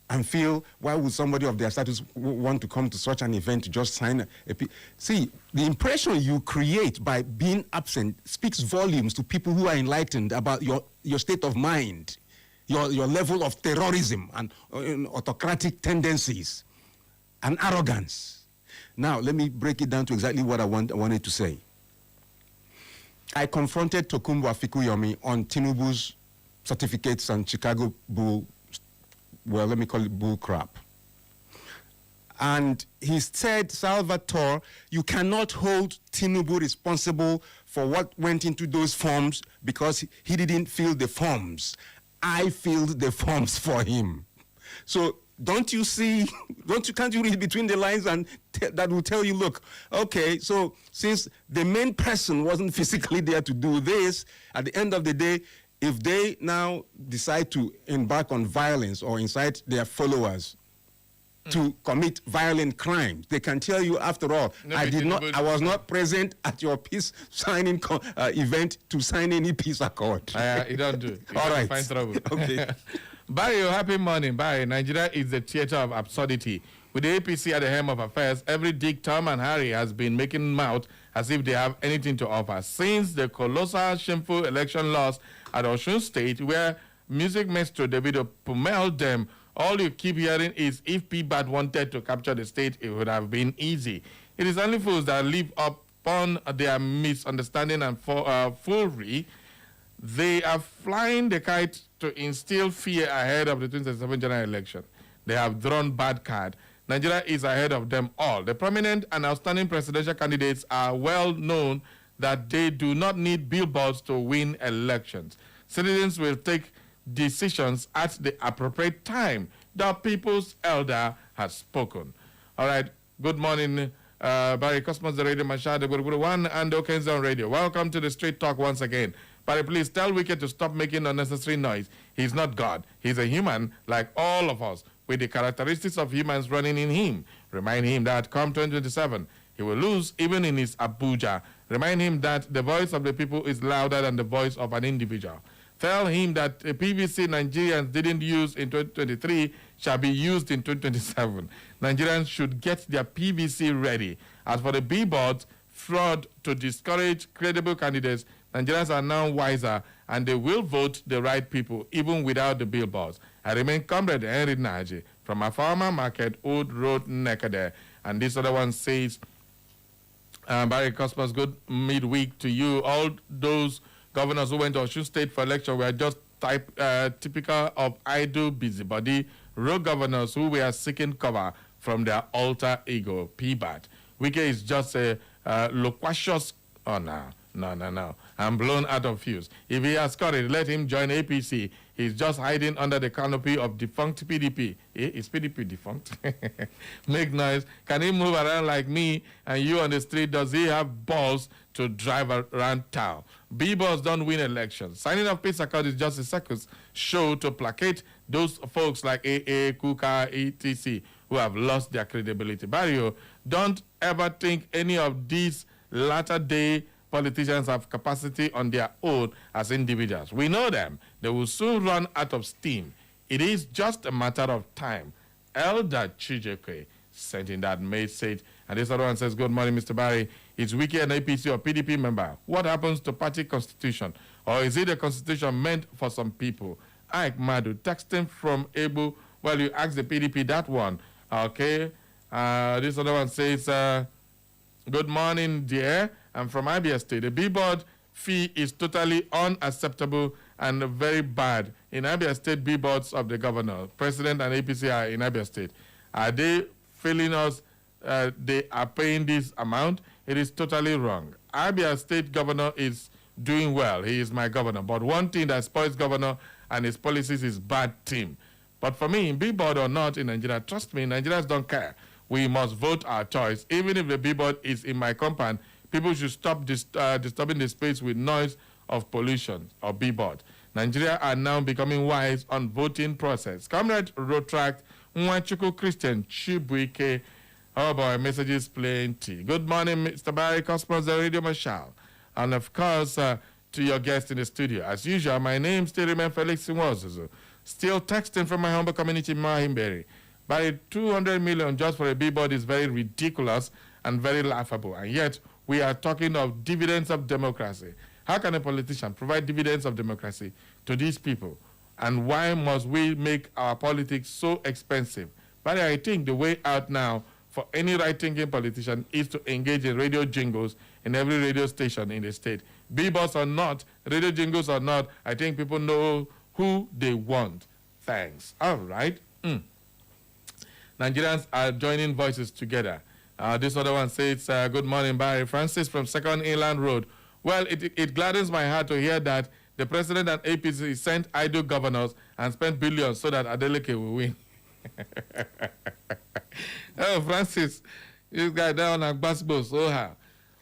S15: and feel, why would somebody of their status want to come to such an event to just sign a See, the impression you create by being absent speaks volumes to people who are enlightened about your state of mind, your level of terrorism and autocratic tendencies and arrogance. Now, let me break it down to exactly what I wanted to say. I confronted Tokunbo Afikuyomi on Tinubu's certificates and Chicago bull, well, let me call it bull crap. And he said, Salvatore, you cannot hold Tinubu responsible for what went into those forms because he didn't fill the forms. I filled the forms for him. So don't you see, can't you read between the lines and that will tell you, look, okay, so since the main person wasn't physically there to do this, at the end of the day, if they now decide to embark on violence or incite their followers to commit violent crimes, they can tell you, after all, I was not present at your peace signing event to sign any peace accord.
S1: You don't do it.
S15: All right.
S1: Find trouble.
S15: Okay.
S1: Barry, happy morning. Barry, Nigeria is the theater of absurdity. With the APC at the helm of affairs, every Dick, Tom, and Harry has been making mouth as if they have anything to offer. Since the colossal, shameful election loss at Osun State, where music maestro Davido pummeled them, all you keep hearing is if PBAT wanted to capture the state, it would have been easy. It is only fools that live upon their misunderstanding and foolery. They are flying the kite to instill fear ahead of the 2027 general election. They have drawn bad card. Nigeria is ahead of them all. The prominent and outstanding presidential candidates are well known that they do not need billboards to win elections. Citizens will take decisions at the appropriate time. The people's elder has spoken. All right. Good morning, Barry Cosmos, the Radio Marshal, the Guru 1 and Okenza on Radio. Welcome to the Street Talk once again. Barry, please tell Wike to stop making unnecessary noise. He's not God. He's a human like all of us, with the characteristics of humans running in him. Remind him that come 2027, he will lose even in his Abuja. Remind him that the voice of the people is louder than the voice of an individual. Tell him that the PVC Nigerians didn't use in 2023 shall be used in 2027. Nigerians should get their PVC ready. As for the billboards, fraud to discourage credible candidates, Nigerians are now wiser and they will vote the right people even without the billboards. I remain Comrade Henry Naji from Afama Market, Old Road, Nekade. And this other one says, Barry Cosmos, good midweek to you. All those governors who went to Osun State for election were just typical of idle busybody rogue governors who were seeking cover from their alter ego. PBAT. Wike is just a loquacious. Oh, no. I'm blown out of fuse. If he has got it, let him join APC. He's just hiding under the canopy of defunct PDP. Is PDP defunct? Make noise. Can he move around like me and you on the street? Does he have balls to drive around town? B-boss don't win elections. Signing of peace accord is just a circus show to placate those folks like AA, Kuka, etc. who have lost their credibility. Barrio, don't ever think any of these latter-day politicians have capacity on their own as individuals. We know them. They will soon run out of steam. It is just a matter of time. Elder Chijeke sent in that message. And this other one says, good morning, Mr. Barry. Is Wiki an APC or PDP member? What happens to party constitution? Or is it a constitution meant for some people? Ike Madu, texting from Ebu. Well, you asked the PDP that one. Okay. This other one says, good morning, dear. I'm from Abia State. The billboard fee is totally unacceptable and very bad. In Abia State, billboards of the governor, president, and APC are in Abia State. Are they failing us? They are paying this amount? It is totally wrong. Abia State governor is doing well. He is my governor. But one thing that spoils governor and his policies is bad team. But for me, billboard or not in Nigeria, trust me, Nigerians don't care. We must vote our choice. Even if the billboard is in my compound, people should stop disturbing the space with noise of pollution or billboard. Nigeria are now becoming wise on voting process. Comrade Rotract, Nwachuku Christian Chibuike. Oh boy, messages plenty. Good morning, Mr. Barry Cosmos, the Radio Marshal. And of course, to your guest in the studio. As usual, my name still remains Felix Nwozuzu. Still texting from my humble community, Mahimberry. Barry, 200 million just for a billboard is very ridiculous and very laughable. And yet, we are talking of dividends of democracy. How can a politician provide dividends of democracy to these people? And why must we make our politics so expensive? But I think the way out now for any right-thinking politician is to engage in radio jingles in every radio station in the state. Billboards or not, radio jingles or not, I think people know who they want. Thanks. All right. Nigerians are joining voices together. This other one says, good morning, Barry. Francis from 2nd Inland Road. Well, it gladdens my heart to hear that the president and APC sent idle governors and spent billions so that Adeleke will win. Oh, Francis, this guy down at Basbos.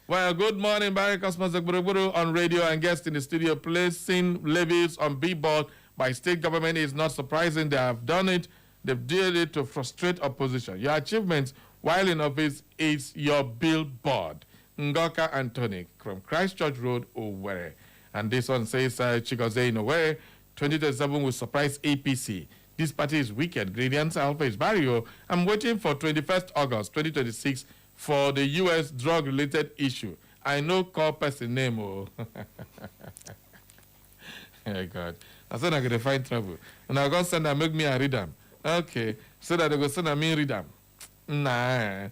S1: Well, good morning, Barry Cosmos on radio and guest in the studio. Placing levies on billboard by state government is not surprising. They have done it. They've did it to frustrate opposition. Your achievements while in office is your billboard. Ngoka Anthony from Christchurch Road, Owerri. And this one says, Chigoze in Owerri, 2027 will surprise APC. This party is wicked. Gradients Alpha is Barrio. I'm waiting for 21st August 2026 for the U.S. drug-related issue. I know call person name. Oh, oh God. I said I'm going to find trouble. And I'm going to send them, make me a read them. Okay. So that they go send me read them. Nah.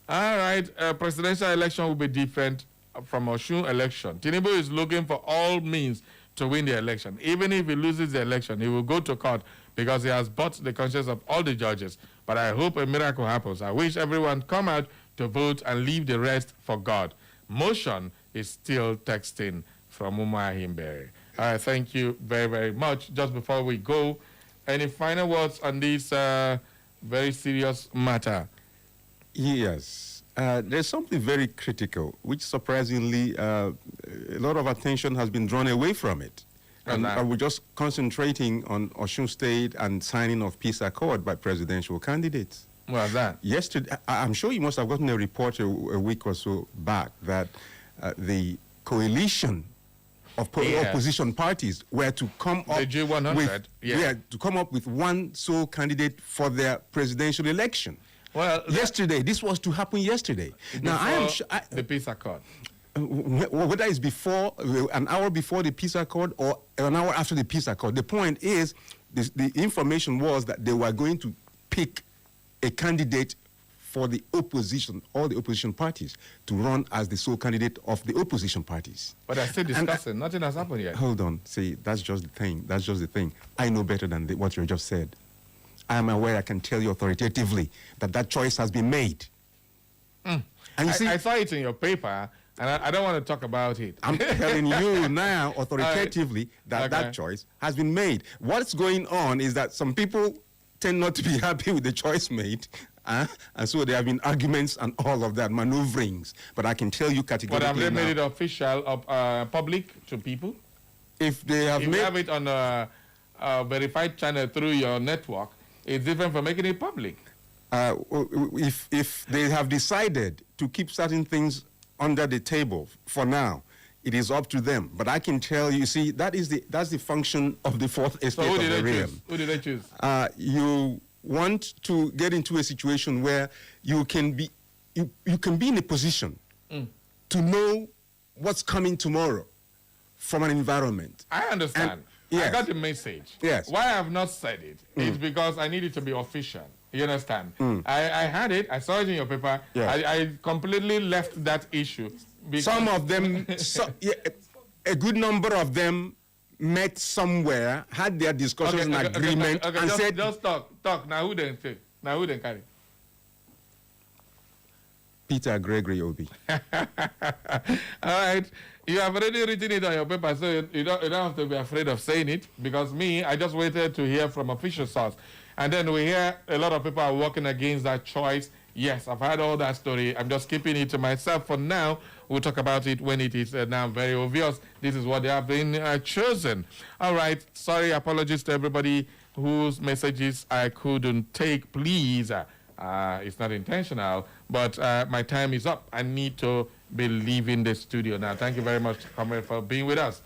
S1: All right. Presidential election will be different from Osun election. Tinubu is looking for all means to win the election. Even if he loses the election, he will go to court because he has bought the conscience of all the judges. But I hope a miracle happens. I wish everyone come out to vote and leave the rest for God. Motion is still texting from Umar Himberry. Thank you very, very much. Just before we go, any final words on this very serious matter?
S15: Yes. There's something very critical, which surprisingly a lot of attention has been drawn away from it. And we're just concentrating on Osun State and signing of peace accord by presidential candidates.
S1: What's that?
S15: Yesterday, I'm sure you must have gotten a report a week or so back that the coalition of opposition parties were to come up
S1: the G100,
S15: with to come up with one sole candidate for their presidential election.
S1: Well,
S15: yesterday, this was to happen yesterday. Now, I am
S1: the peace accord.
S15: Whether it's before, an hour before the peace accord or an hour after the peace accord, the point is, the information was that they were going to pick a candidate for the opposition, all the opposition parties, to run as the sole candidate of the opposition parties.
S1: But they're still discussing. Nothing has happened yet.
S15: Hold on. See, that's just the thing. That's just the thing. I know better than what you just said. I am aware, I can tell you authoritatively, that choice has been made.
S1: And you see, I saw it in your paper, and I don't want to talk about it.
S15: I'm telling you now, authoritatively, that choice has been made. What's going on is that some people tend not to be happy with the choice made, and so there have been arguments and all of that, maneuverings. But I can tell you categorically.
S1: But have they made it official, public to people?
S15: If they have
S1: if you have it on a verified channel through your network, it's different from making it public.
S15: If they have decided to keep certain things under the table for now, it is up to them. But I can tell you, see, that's the function of the fourth estate of the realm.
S1: Who did they choose?
S15: You want to get into a situation where you can be in a position to know what's coming tomorrow from an environment.
S1: I understand. Yes. I got the message.
S15: Yes.
S1: Why I have not said it is because I need it to be official. You understand? I had it. I saw it in your paper.
S15: Yes.
S1: I completely left that issue.
S15: Some of them, a good number of them met somewhere, had their discussions and agreement, and said...
S1: Just talk. Now who then say? Now who then carry?
S15: Peter Gregory Obi.
S1: All right. You have already written it on your paper, so you don't have to be afraid of saying it, because I just waited to hear from official source. And then we hear a lot of people are working against that choice. Yes, I've heard all that story. I'm just keeping it to myself for now. We'll talk about it when it is now very obvious. This is what they have been chosen. All right. Sorry, apologies to everybody whose messages I couldn't take. Please, it's not intentional, but my time is up. I need to be leaving the studio now. Thank you very much, comrade, for being with us.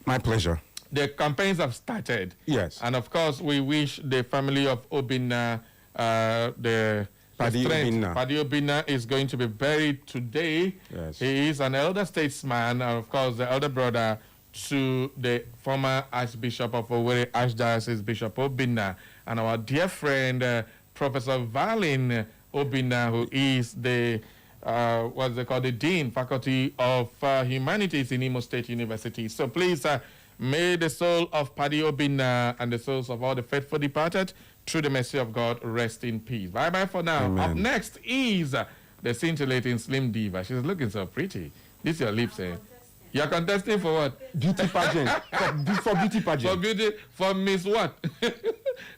S15: My pleasure.
S1: The campaigns have started.
S15: Yes.
S1: And, of course, we wish the family of Obinna, Paddy Obinna is going to be buried today.
S15: Yes.
S1: He is an elder statesman, and, of course, the elder brother to the former Archbishop of Owerri, Archdiocese Bishop Obinna, and our dear friend, Professor Valin Obinna, who is the what's they call the Dean, Faculty of Humanities in Imo State University. So please, may the soul of Paddy Obinna and the souls of all the faithful departed, through the mercy of God, rest in peace. Bye-bye for now.
S15: Amen.
S1: Up next is the scintillating Slim Diva. She's looking so pretty. This is your lips, eh? You're contesting for what?
S15: Beauty pageant. for beauty pageant.
S1: For Miss what?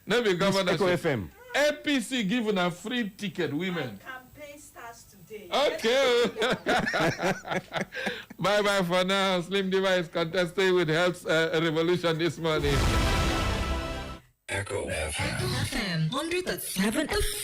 S1: No, be governor.
S15: Echo FM.
S1: APC giving a free ticket, women.
S17: Campaign starts today.
S1: Okay. Bye-bye for now. Slim Diva is contesting with Health Revolution this morning.
S7: Echo FM.
S12: 100.7 FM.